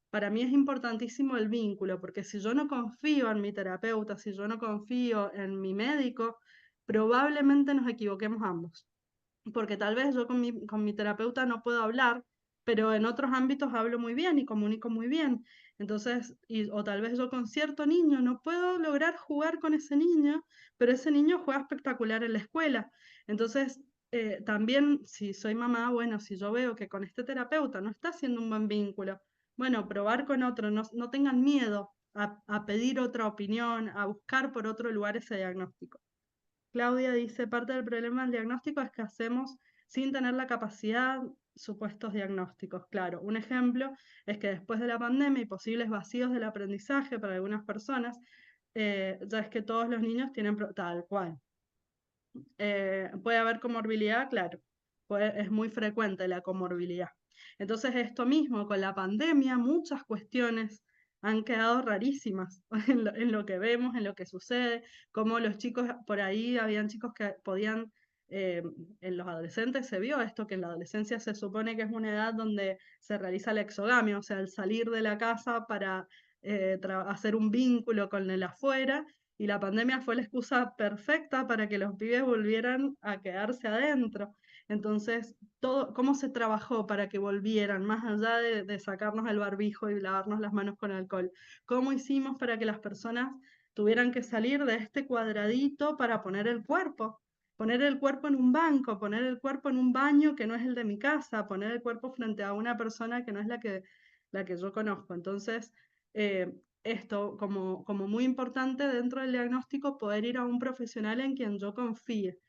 para mí es importantísimo el vínculo, porque si yo no confío en mi terapeuta, si yo no confío en mi médico, probablemente nos equivoquemos ambos. Porque tal vez yo con mi terapeuta no puedo hablar, pero en otros ámbitos hablo muy bien y comunico muy bien. Entonces, o tal vez yo con cierto niño no puedo lograr jugar con ese niño, pero ese niño juega espectacular en la escuela. Entonces, también si soy mamá, bueno, si yo veo que con este terapeuta no está haciendo un buen vínculo, bueno, probar con otro, no tengan miedo a pedir otra opinión, a buscar por otro lugar ese diagnóstico. Claudia dice, parte del problema del diagnóstico es que hacemos sin tener la capacidad supuestos diagnósticos. Claro, un ejemplo es que después de la pandemia y posibles vacíos del aprendizaje para algunas personas, ya es que todos los niños tienen tal cual. Puede haber comorbilidad, claro, es muy frecuente la comorbilidad. Entonces, esto mismo, con la pandemia, muchas cuestiones han quedado rarísimas en lo que vemos, en lo que sucede, como los chicos, por ahí habían chicos que podían, en los adolescentes se vio esto, que en la adolescencia se supone que es una edad donde se realiza la exogamia, o sea, el salir de la casa para hacer un vínculo con el afuera, y la pandemia fue la excusa perfecta para que los pibes volvieran a quedarse adentro. Entonces, cómo se trabajó para que volvieran, más allá de sacarnos el barbijo y lavarnos las manos con alcohol. ¿Cómo hicimos para que las personas tuvieran que salir de este cuadradito para poner el cuerpo? Poner el cuerpo en un banco, poner el cuerpo en un baño que no es el de mi casa, poner el cuerpo frente a una persona que no es la que yo conozco. Entonces, esto como muy importante dentro del diagnóstico, poder ir a un profesional en quien yo confíe.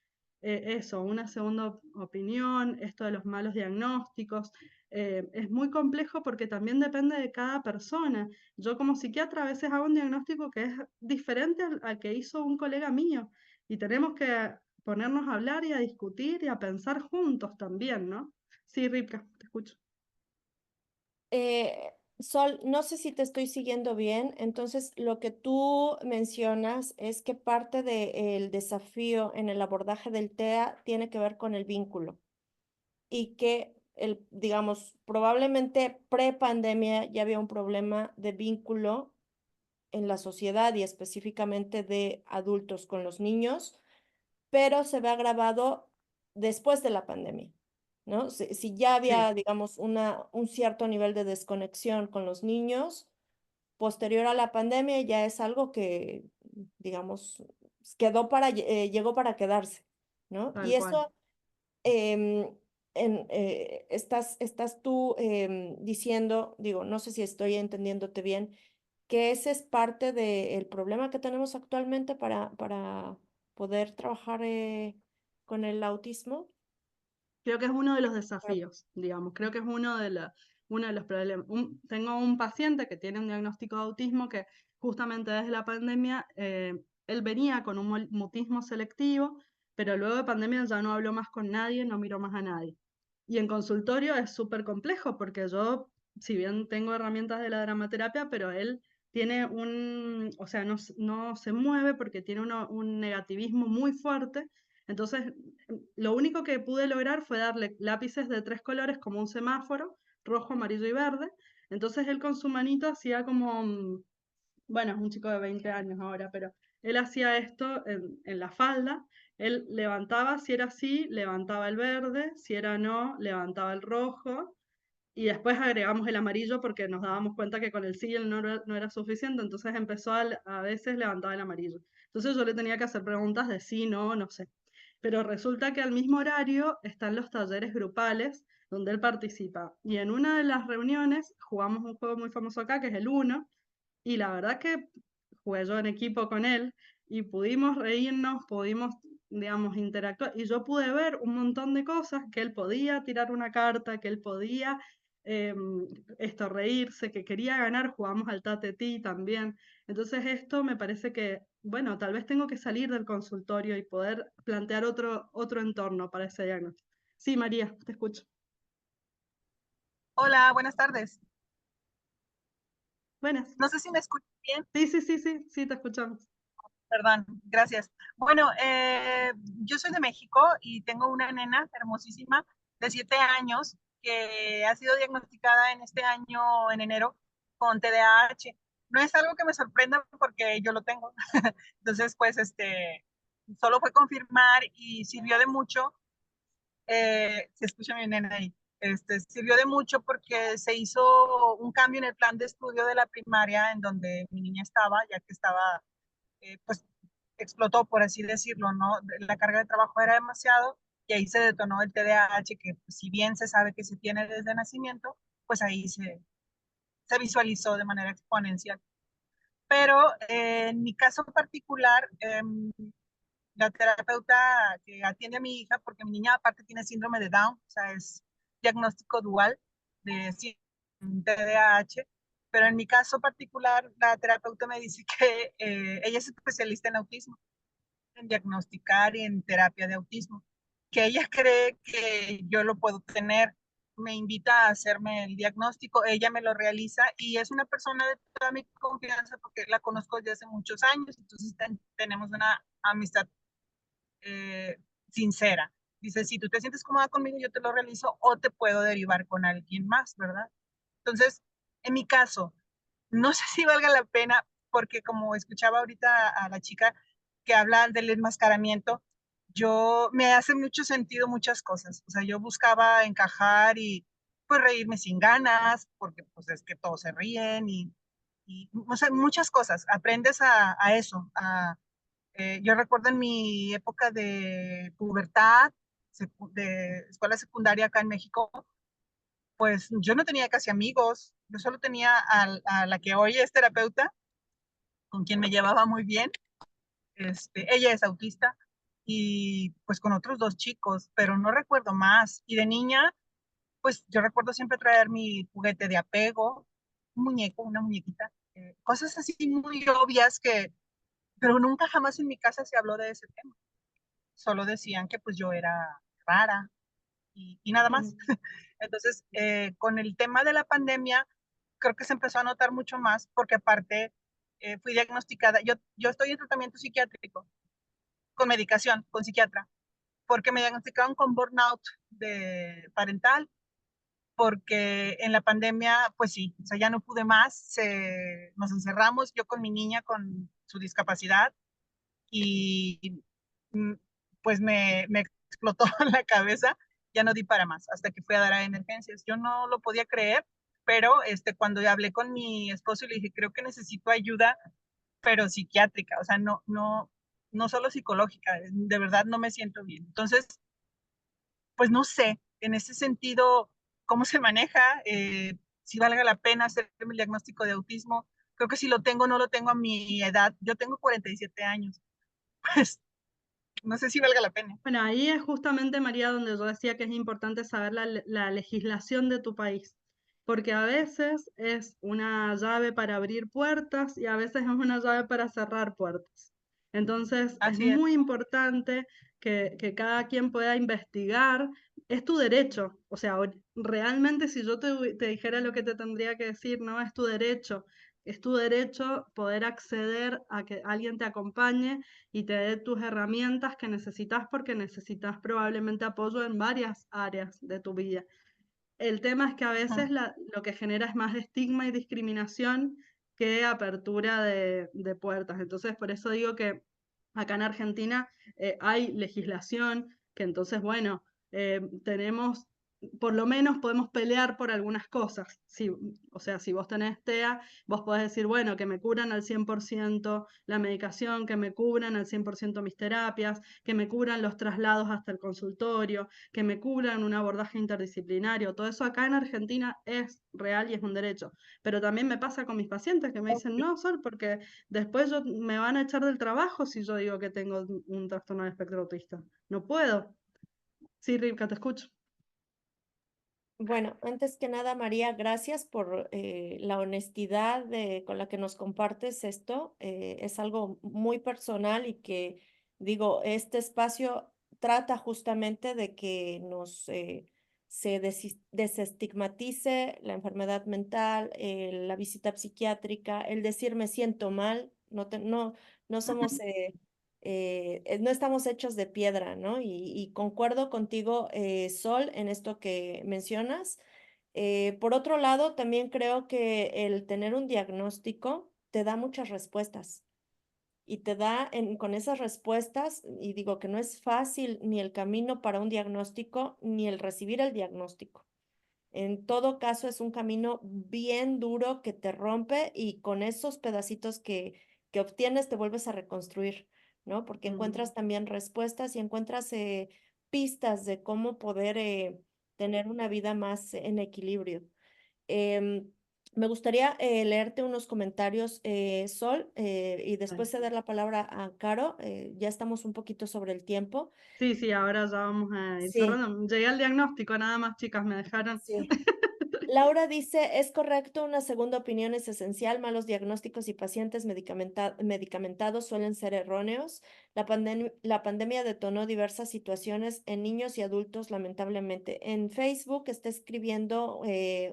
Eso, una segunda opinión, esto de los malos diagnósticos, es muy complejo porque también depende de cada persona. Yo como psiquiatra a veces hago un diagnóstico que es diferente al que hizo un colega mío, y tenemos que ponernos a hablar y a discutir y a pensar juntos también, ¿no? Sí, Ripka, te escucho. Sol, no sé si te estoy siguiendo bien. Entonces, lo que tú mencionas es que parte del desafío en el abordaje del TEA tiene que ver con el vínculo y que digamos, probablemente pre-pandemia ya había un problema de vínculo en la sociedad y específicamente de adultos con los niños, pero se ve agravado después de la pandemia, ¿no? Si ya había, Sí, digamos, un cierto nivel de desconexión con los niños, posterior a la pandemia ya es algo que, digamos, llegó para quedarse, ¿no? tal Y cual. eso, em, estás tú diciendo, digo, no sé si estoy entendiéndote bien, que ese es parte del problema que tenemos actualmente para poder trabajar con el autismo. Creo que es uno de los Para- desafíos, digamos, creo que es uno de los problemas. Tengo un paciente que tiene un diagnóstico de autismo que justamente desde la pandemia, él venía con un mutismo selectivo, pero luego de pandemia ya no habló más con nadie, no miró más a nadie. Y en consultorio es súper complejo porque yo, si bien tengo herramientas de la dramaterapia, pero él tiene o sea, no se mueve porque tiene un negativismo muy fuerte. Entonces, lo único que pude lograr fue darle lápices de 3 colores como un semáforo, rojo, amarillo y verde. Entonces él con su manito hacía como, bueno, es un chico de 20 años ahora, pero él hacía esto en la falda. Él levantaba, si era así, levantaba el verde, si era no, levantaba el rojo, y después agregamos el amarillo porque nos dábamos cuenta que con el sí y el no era suficiente, entonces empezó a veces levantaba el amarillo. Entonces yo le tenía que hacer preguntas de sí, no, no sé. Pero resulta que al mismo horario están los talleres grupales donde él participa. Y en una de las reuniones jugamos un juego muy famoso acá, que es el Uno, y la verdad que jugué yo en equipo con él y pudimos reírnos, pudimos, digamos, interactuar, y yo pude ver un montón de cosas, que él podía tirar una carta, que él podía reírse, que quería ganar, jugamos al tate-ti también. Entonces esto me parece que, bueno, tal vez tengo que salir del consultorio y poder plantear otro entorno para ese diagnóstico. Sí, María, te escucho. Hola, buenas tardes. Buenas. No sé si me escuchan bien. Sí, te escuchamos. Perdón, gracias. Bueno, yo soy de México y tengo una nena hermosísima de 7 años que ha sido diagnosticada en este año, en enero, con TDAH. No es algo que me sorprenda porque yo lo tengo. Entonces, pues, solo fue confirmar y sirvió de mucho. Se escucha mi nena ahí. Sirvió de mucho porque se hizo un cambio en el plan de estudio de la primaria en donde mi niña estaba, ya que estaba, pues explotó, por así decirlo, ¿no? La carga de trabajo era demasiado y ahí se detonó el TDAH, que pues, si bien se sabe que se tiene desde nacimiento, pues ahí se visualizó de manera exponencial. Pero en mi caso particular, la terapeuta que atiende a mi hija, porque mi niña aparte tiene síndrome de Down, o sea, es diagnóstico dual de TDAH, pero en mi caso particular, la terapeuta me dice que ella es especialista en autismo, en diagnosticar y en terapia de autismo, que ella cree que yo lo puedo tener. Me invita a hacerme el diagnóstico, ella me lo realiza y es una persona de toda mi confianza porque la conozco desde hace muchos años, entonces tenemos una amistad sincera. Dice, si tú te sientes cómoda conmigo, yo te lo realizo o te puedo derivar con alguien más, ¿verdad? Entonces, en mi caso, no sé si valga la pena, porque como escuchaba ahorita a la chica que habla del enmascaramiento, yo me hace mucho sentido muchas cosas. O sea, yo buscaba encajar y pues reírme sin ganas, porque pues es que todos se ríen y o sea, muchas cosas. Aprendes a eso. Yo recuerdo en mi época de pubertad, de escuela secundaria acá en México, pues yo no tenía casi amigos, yo solo tenía a la que hoy es terapeuta, con quien me llevaba muy bien. Ella es autista y pues con otros dos chicos, pero no recuerdo más. Y de niña, pues yo recuerdo siempre traer mi juguete de apego, un muñeco, una muñequita, cosas así muy obvias que, pero nunca jamás en mi casa se habló de ese tema. Solo decían que pues yo era rara y nada más. Entonces, con el tema de la pandemia, creo que se empezó a notar mucho más porque aparte fui diagnosticada, yo estoy en tratamiento psiquiátrico, con medicación, con psiquiatra, porque me diagnosticaron con burnout de parental, porque en la pandemia, pues sí, o sea, ya no pude más, nos encerramos, yo con mi niña con su discapacidad y mm, pues me explotó la cabeza, ya no di para más, hasta que fui a dar a emergencias. Yo no lo podía creer, pero cuando hablé con mi esposo y le dije, creo que necesito ayuda, pero psiquiátrica, o sea, no solo psicológica, de verdad no me siento bien. Entonces, pues no sé, en ese sentido, cómo se maneja, si valga la pena hacer el diagnóstico de autismo. Creo que si lo tengo, no lo tengo a mi edad. Yo tengo 47 años. Pues no sé si valga la pena. Bueno, ahí es justamente, María, donde yo decía que es importante saber la legislación de tu país, porque a veces es una llave para abrir puertas y a veces es una llave para cerrar puertas. Entonces, es Así es. muy importante que cada quien pueda investigar. Es tu derecho, o sea, realmente si yo te dijera lo que te tendría que decir, no, es tu derecho. Es tu derecho poder acceder a que alguien te acompañe y te dé tus herramientas que necesitas porque necesitas probablemente apoyo en varias áreas de tu vida. El tema es que a veces lo que genera es más estigma y discriminación que apertura de puertas. Entonces, por eso digo que acá en Argentina hay legislación que entonces, bueno, tenemos, por lo menos podemos pelear por algunas cosas. Si, o sea, si vos tenés TEA, vos podés decir, bueno, que me curan al 100% la medicación, que me cubran al 100% mis terapias, que me cubran los traslados hasta el consultorio, que me cubran un abordaje interdisciplinario. Todo eso acá en Argentina es real y es un derecho. Pero también me pasa con mis pacientes que me dicen, no, Sol, porque después me van a echar del trabajo si yo digo que tengo un trastorno del espectro autista. No puedo. Sí, Rivka, te escucho. Bueno, antes que nada, María, gracias por la honestidad con la que nos compartes esto. Es algo muy personal y que, digo, este espacio trata justamente de que se desestigmatice la enfermedad mental, la visita psiquiátrica, el decir me siento mal, no somos... no estamos hechos de piedra, ¿no? Y concuerdo contigo, Sol, en esto que mencionas. Por otro lado, también creo que el tener un diagnóstico te da muchas respuestas y te da con esas respuestas, y digo que no es fácil ni el camino para un diagnóstico, ni el recibir el diagnóstico. En todo caso, es un camino bien duro que te rompe y con esos pedacitos que obtienes te vuelves a reconstruir, ¿no? Porque encuentras también respuestas y encuentras pistas de cómo poder tener una vida más en equilibrio. Em, Me gustaría leerte unos comentarios, Sol, y después ceder la palabra a Caro. Ya estamos un poquito sobre el tiempo. Sí, sí, ahora ya vamos a ir Sí, cerrando. Llegué al diagnóstico, nada más, chicas, me dejaron. sí. Laura dice, es correcto, una segunda opinión es esencial. Malos diagnósticos y pacientes medicamentados suelen ser erróneos. La pandemia detonó diversas situaciones en niños y adultos, lamentablemente. En Facebook está escribiendo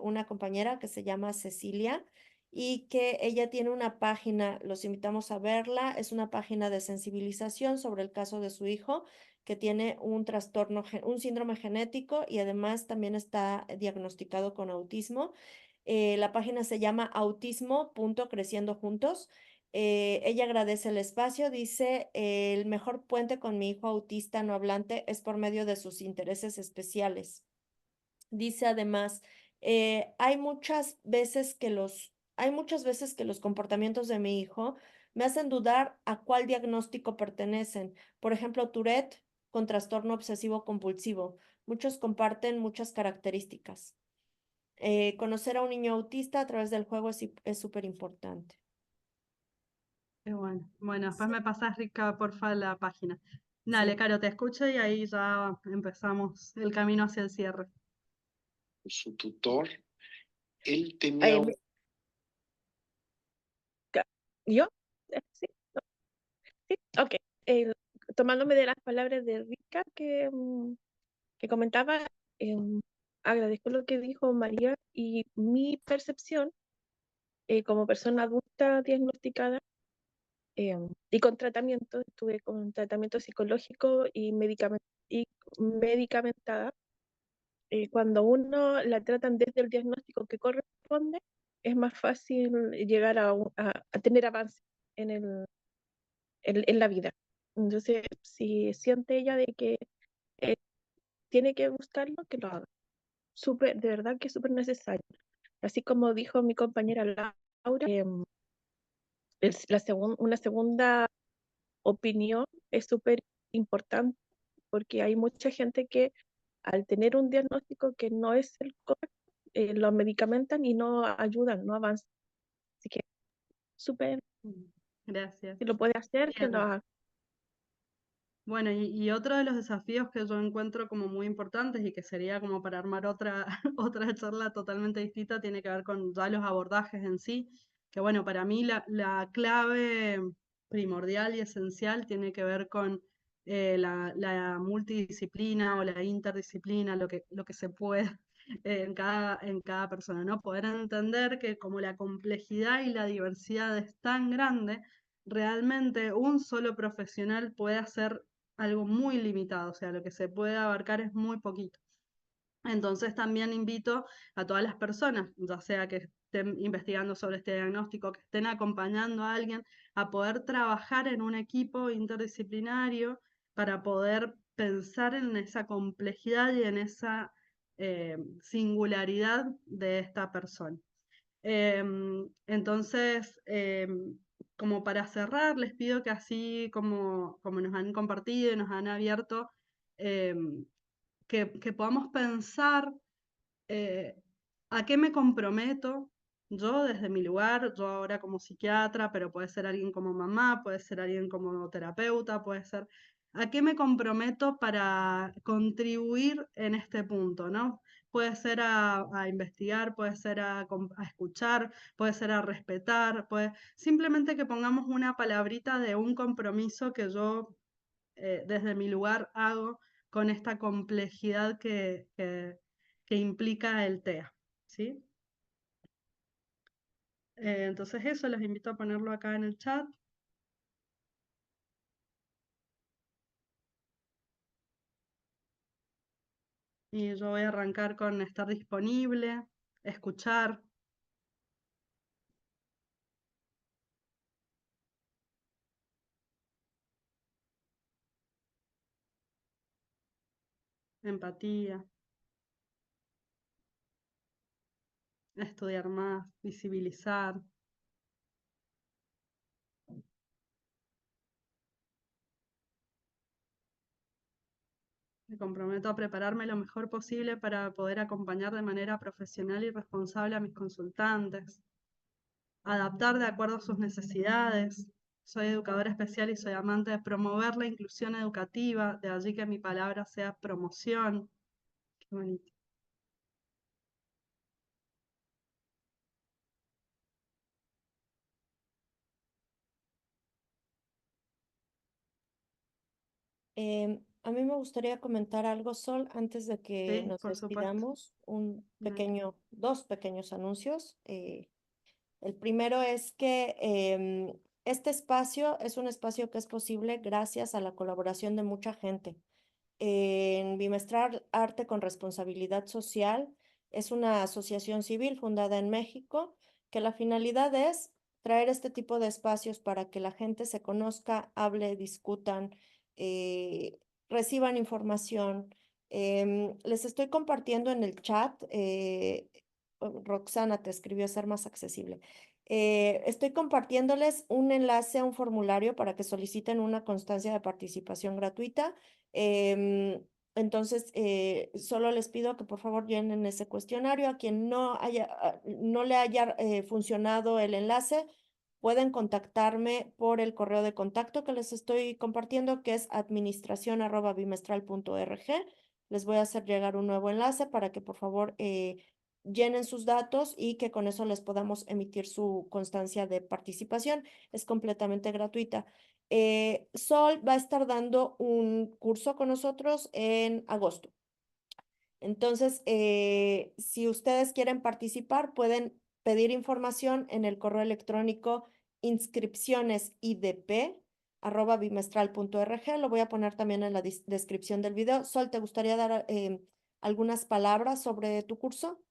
una compañera que se llama Cecilia y que ella tiene una página, los invitamos a verla, es una página de sensibilización sobre el caso de su hijo que tiene un trastorno, un síndrome genético y además también está diagnosticado con autismo. La página se llama autismo.creciendo juntos. Ella agradece el espacio, dice, el mejor puente con mi hijo autista no hablante es por medio de sus intereses especiales. Dice además, hay muchas veces que los comportamientos de mi hijo me hacen dudar a cuál diagnóstico pertenecen. Por ejemplo, Tourette con trastorno obsesivo compulsivo. Muchos comparten muchas características. Conocer a un niño autista a través del juego es súper importante. Qué bueno. Bueno, después Sí, me pasas, Rica, porfa, la página. Dale, sí. Caro, te escucho y ahí ya empezamos el camino hacia el cierre. Su tutor, él tenía Eh, un... me- ¿Yo? Sí, no, sí, ok. Tomándome de las palabras de Rica que comentaba, em, agradezco lo que dijo María y mi percepción como persona adulta diagnosticada y con tratamiento, estuve con tratamiento psicológico y medicamentada. Cuando uno la tratan desde el diagnóstico que corresponde, es más fácil llegar a tener avance en en la vida. Entonces, si siente ella de que eh, tiene que buscarlo, que lo haga. Súper, de verdad que es súper necesario. Así como dijo mi compañera Laura, una segunda opinión es súper importante porque hay mucha gente que al tener un diagnóstico que no es el correcto, lo medicamentan y no ayudan, no avanzan. Así que súper, Gracias. si lo puede hacer, que lo Bien. haga. Bueno, y otro de los desafíos que yo encuentro como muy importantes y que sería como para armar otra, otra charla totalmente distinta, tiene que ver con ya los abordajes en sí, que bueno, para mí la clave primordial y esencial tiene que ver con la multidisciplina o la interdisciplina, lo que se puede en cada persona, ¿no? Poder entender que como la complejidad y la diversidad es tan grande, realmente un solo profesional puede hacer algo muy limitado, o sea, lo que se puede abarcar es muy poquito. Entonces también invito a todas las personas, ya sea que estén investigando sobre este diagnóstico, que estén acompañando a alguien, a poder trabajar en un equipo interdisciplinario para poder pensar en esa complejidad y en esa singularidad de esta persona. Entonces, como para cerrar, les pido que así como nos han compartido y nos han abierto, em, que podamos pensar eh, a qué me comprometo yo desde mi lugar, yo ahora como psiquiatra, pero puede ser alguien como mamá, puede ser alguien como terapeuta, puede ser, a qué me comprometo para contribuir en este punto, ¿no? Puede ser a investigar, puede ser a escuchar, puede ser a respetar, simplemente que pongamos una palabrita de un compromiso que yo desde mi lugar hago con esta complejidad que implica el TEA, ¿sí? Entonces eso, los invito a ponerlo acá en el chat. Y yo voy a arrancar con estar disponible, escuchar, empatía, estudiar más, visibilizar, Me comprometo a prepararme lo mejor posible para poder acompañar de manera profesional y responsable a mis consultantes, adaptar de acuerdo a sus necesidades. Soy educadora especial y soy amante de promover la inclusión educativa, de allí que mi palabra sea promoción. Qué bonito. A mí me gustaría comentar algo, Sol, antes de que Sí, nos por supuesto. despidamos, Dale. dos pequeños anuncios. El primero es que este espacio es un espacio que es posible gracias a la colaboración de mucha gente. En Bimestral Arte con Responsabilidad Social es una asociación civil fundada en México que la finalidad es traer este tipo de espacios para que la gente se conozca, hable, discutan, eh, reciban información. Les estoy compartiendo en el chat, Roxana te escribió ser más accesible. Estoy compartiéndoles un enlace a un formulario para que soliciten una constancia de participación gratuita. Entonces, solo les pido que por favor llenen ese cuestionario. A quien no le haya funcionado el enlace, pueden contactarme por el correo de contacto que les estoy compartiendo, que es administración@bimestral.org. Les voy a hacer llegar un nuevo enlace para que por favor llenen sus datos y que con eso les podamos emitir su constancia de participación. Es completamente gratuita. Sol va a estar dando un curso con nosotros en agosto. Entonces, si ustedes quieren participar, pueden pedir información en el correo electrónico inscripcionesidp@bimestral.org. Lo voy a poner también en la descripción del video. Sol, ¿te gustaría dar algunas palabras sobre tu curso?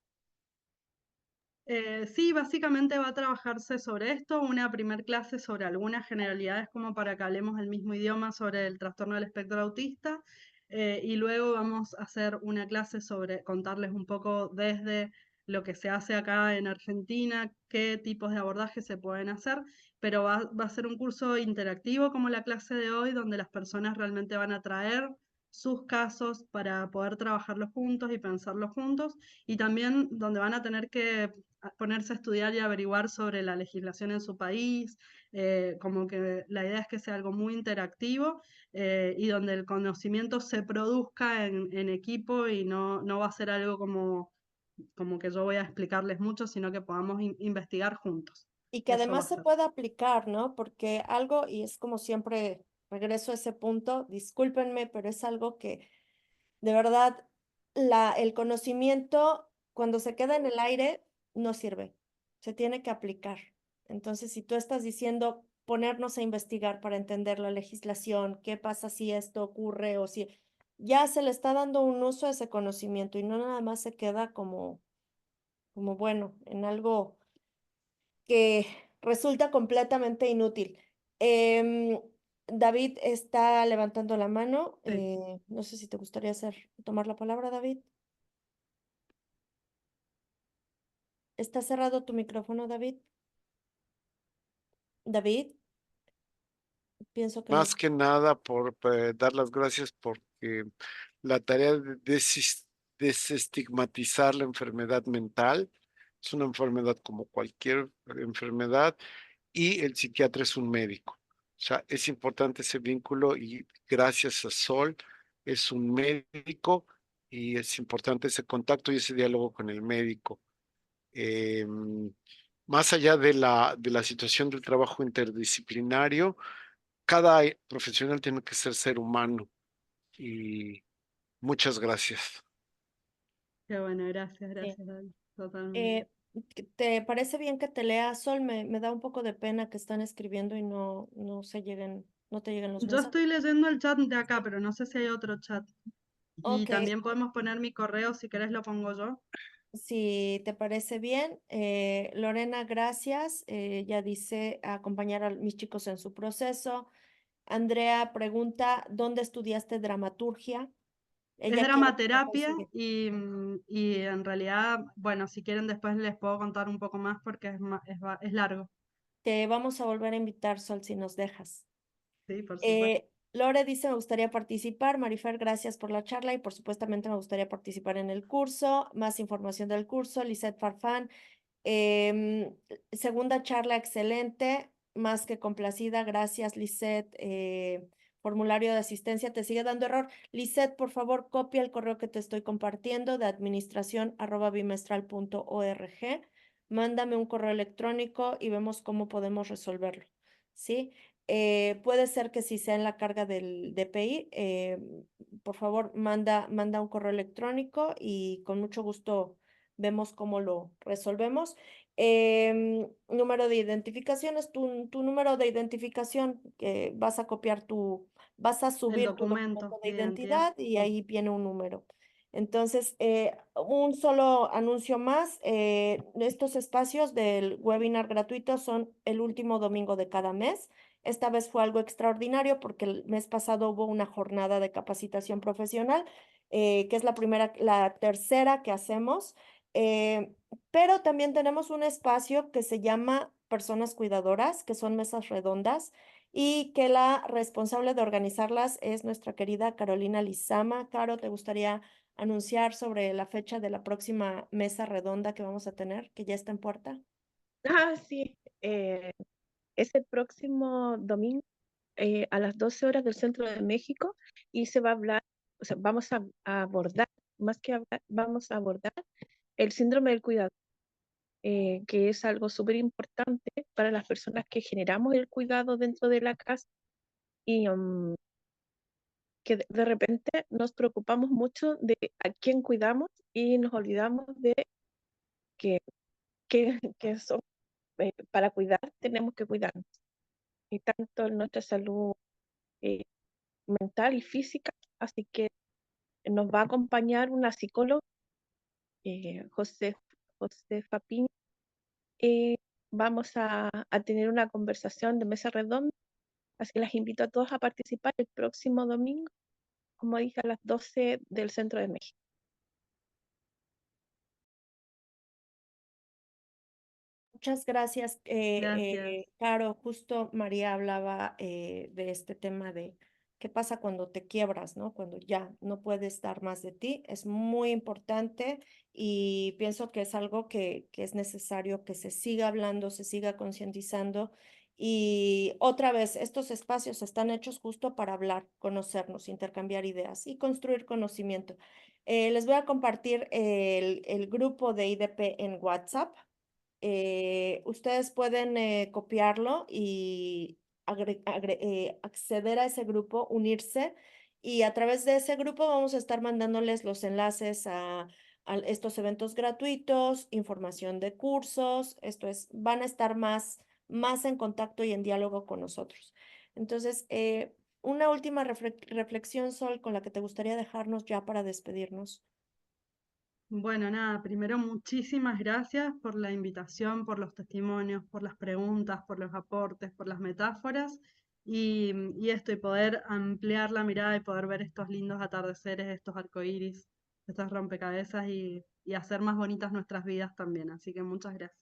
Sí, básicamente va a trabajarse sobre esto, una primer clase sobre algunas generalidades como para que hablemos el mismo idioma sobre el trastorno del espectro autista, y luego vamos a hacer una clase sobre contarles un poco desde lo que se hace acá en Argentina, qué tipos de abordajes se pueden hacer, pero va a ser un curso interactivo como la clase de hoy, donde las personas realmente van a traer sus casos para poder trabajarlos juntos y pensarlos juntos, y también donde van a tener que ponerse a estudiar y averiguar sobre la legislación en su país, como que la idea es que sea algo muy interactivo, y donde el conocimiento se produzca en equipo y no va a ser algo como que yo voy a explicarles mucho, sino que podamos investigar juntos. Y que Eso va a además se ser. pueda aplicar, ¿no? Porque algo, y es como siempre, regreso a ese punto, discúlpenme, pero es algo que de verdad, el conocimiento cuando se queda en el aire no sirve, se tiene que aplicar. Entonces, si tú estás diciendo ponernos a investigar para entender la legislación, qué pasa si esto ocurre o si ya se le está dando un uso a ese conocimiento y no nada más se queda como bueno, en algo que resulta completamente inútil. Em, David está levantando la mano. Sí. No sé si te gustaría tomar la palabra, David. ¿Está cerrado tu micrófono, David? David, pienso que no. Más que nada por dar las gracias porque la tarea de desestigmatizar la enfermedad mental es una enfermedad como cualquier enfermedad y el psiquiatra es un médico. O sea, es importante ese vínculo y gracias a Sol es un médico y es importante ese contacto y ese diálogo con el médico. Eh, Más allá de la situación del trabajo interdisciplinario, cada profesional tiene que ser humano y muchas gracias. Qué bueno, gracias, Sí. David. Totalmente. ¿Te parece bien que te lea, Sol? Me da un poco de pena que están escribiendo y no te lleguen los Yo mensajes. estoy leyendo el chat de acá, pero no sé si hay otro chat. Y Ok, también podemos poner mi correo, si querés lo pongo yo. si te parece bien, Lorena, gracias. Ya dice acompañar a mis chicos en su proceso. Andrea pregunta, ¿dónde estudiaste dramaturgia? Es Ella quiere que la dramaterapia consigue. y en realidad, bueno, si quieren después les puedo contar un poco más porque es largo. Te vamos a volver a invitar, Sol, si nos dejas. Sí, por supuesto. Lore dice, me gustaría participar. Marifer, gracias por la charla y por supuestamente me gustaría participar en el curso. Más información del curso. Lisette Farfán, segunda charla excelente, más que complacida. Gracias, Lisette. Formulario de asistencia, te sigue dando error. Lisette, por favor, copia el correo que te estoy compartiendo de administración@bimestral.org. Mándame un correo electrónico y vemos cómo podemos resolverlo, ¿sí? Puede ser que si sea en la carga del DPI, por favor, manda un correo electrónico y con mucho gusto vemos cómo lo resolvemos. Número de identificación es tu número de identificación, que vas a copiar vas a El subir tu documento documento de de identidad. identidad y ahí viene un número. Entonces, un solo anuncio más. Estos espacios del webinar gratuito son el último domingo de cada mes. Esta vez fue algo extraordinario porque el mes pasado hubo una jornada de capacitación profesional, que es la tercera que hacemos. Pero también tenemos un espacio que se llama Personas Cuidadoras, que son mesas redondas y que la responsable de organizarlas es nuestra querida Carolina Lizama. Caro, ¿te gustaría anunciar sobre la fecha de la próxima mesa redonda que vamos a tener, que ya está en puerta? Ah, sí, es el próximo domingo a las 12 horas del Centro de México y se va a hablar, o sea, vamos a abordar, más que hablar, vamos a abordar el síndrome del cuidado, que es algo súper importante para las personas que generamos el cuidado dentro de la casa y que de repente nos preocupamos mucho de a quién cuidamos y nos olvidamos de que, que para cuidar tenemos que cuidarnos, y tanto en nuestra salud eh, mental y física, así que nos va a acompañar una psicóloga, Josefa Piña. Vamos a tener una conversación de mesa redonda, así que las invito a todos a participar el próximo domingo, como dije, a las 12 del Centro de México. Muchas gracias, Gracias. Caro. Justo María hablaba de este tema de qué pasa cuando te quiebras, ¿no? Cuando ya no puedes dar más de ti. Es muy importante y pienso que es algo que es necesario que se siga hablando, se siga concientizando. Y otra vez, estos espacios están hechos justo para hablar, conocernos, intercambiar ideas y construir conocimiento. Les voy a compartir el grupo de IDP en WhatsApp. Ustedes pueden copiarlo y acceder a ese grupo, unirse, y a través de ese grupo vamos a estar mandándoles los enlaces a estos eventos gratuitos, información de cursos. Esto es, van a estar más en contacto y en diálogo con nosotros. Entonces, una última reflexión, Sol, con la que te gustaría dejarnos ya para despedirnos. Bueno, nada, primero muchísimas gracias por la invitación, por los testimonios, por las preguntas, por los aportes, por las metáforas y esto, y poder ampliar la mirada y poder ver estos lindos atardeceres, estos arcoíris, estos rompecabezas y hacer más bonitas nuestras vidas también. Así que muchas gracias.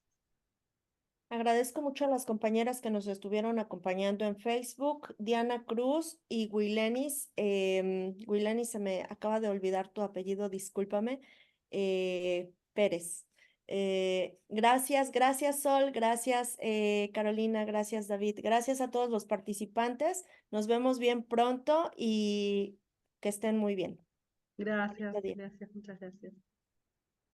Agradezco mucho a las compañeras que nos estuvieron acompañando en Facebook, Diana Cruz y Wilenis. Wilenis, se me acaba de olvidar tu apellido, discúlpame. Pérez. Gracias Sol, gracias Carolina, gracias David, gracias a todos los participantes. Nos vemos bien pronto y que estén muy bien. Gracias, Bonito día. gracias, muchas gracias.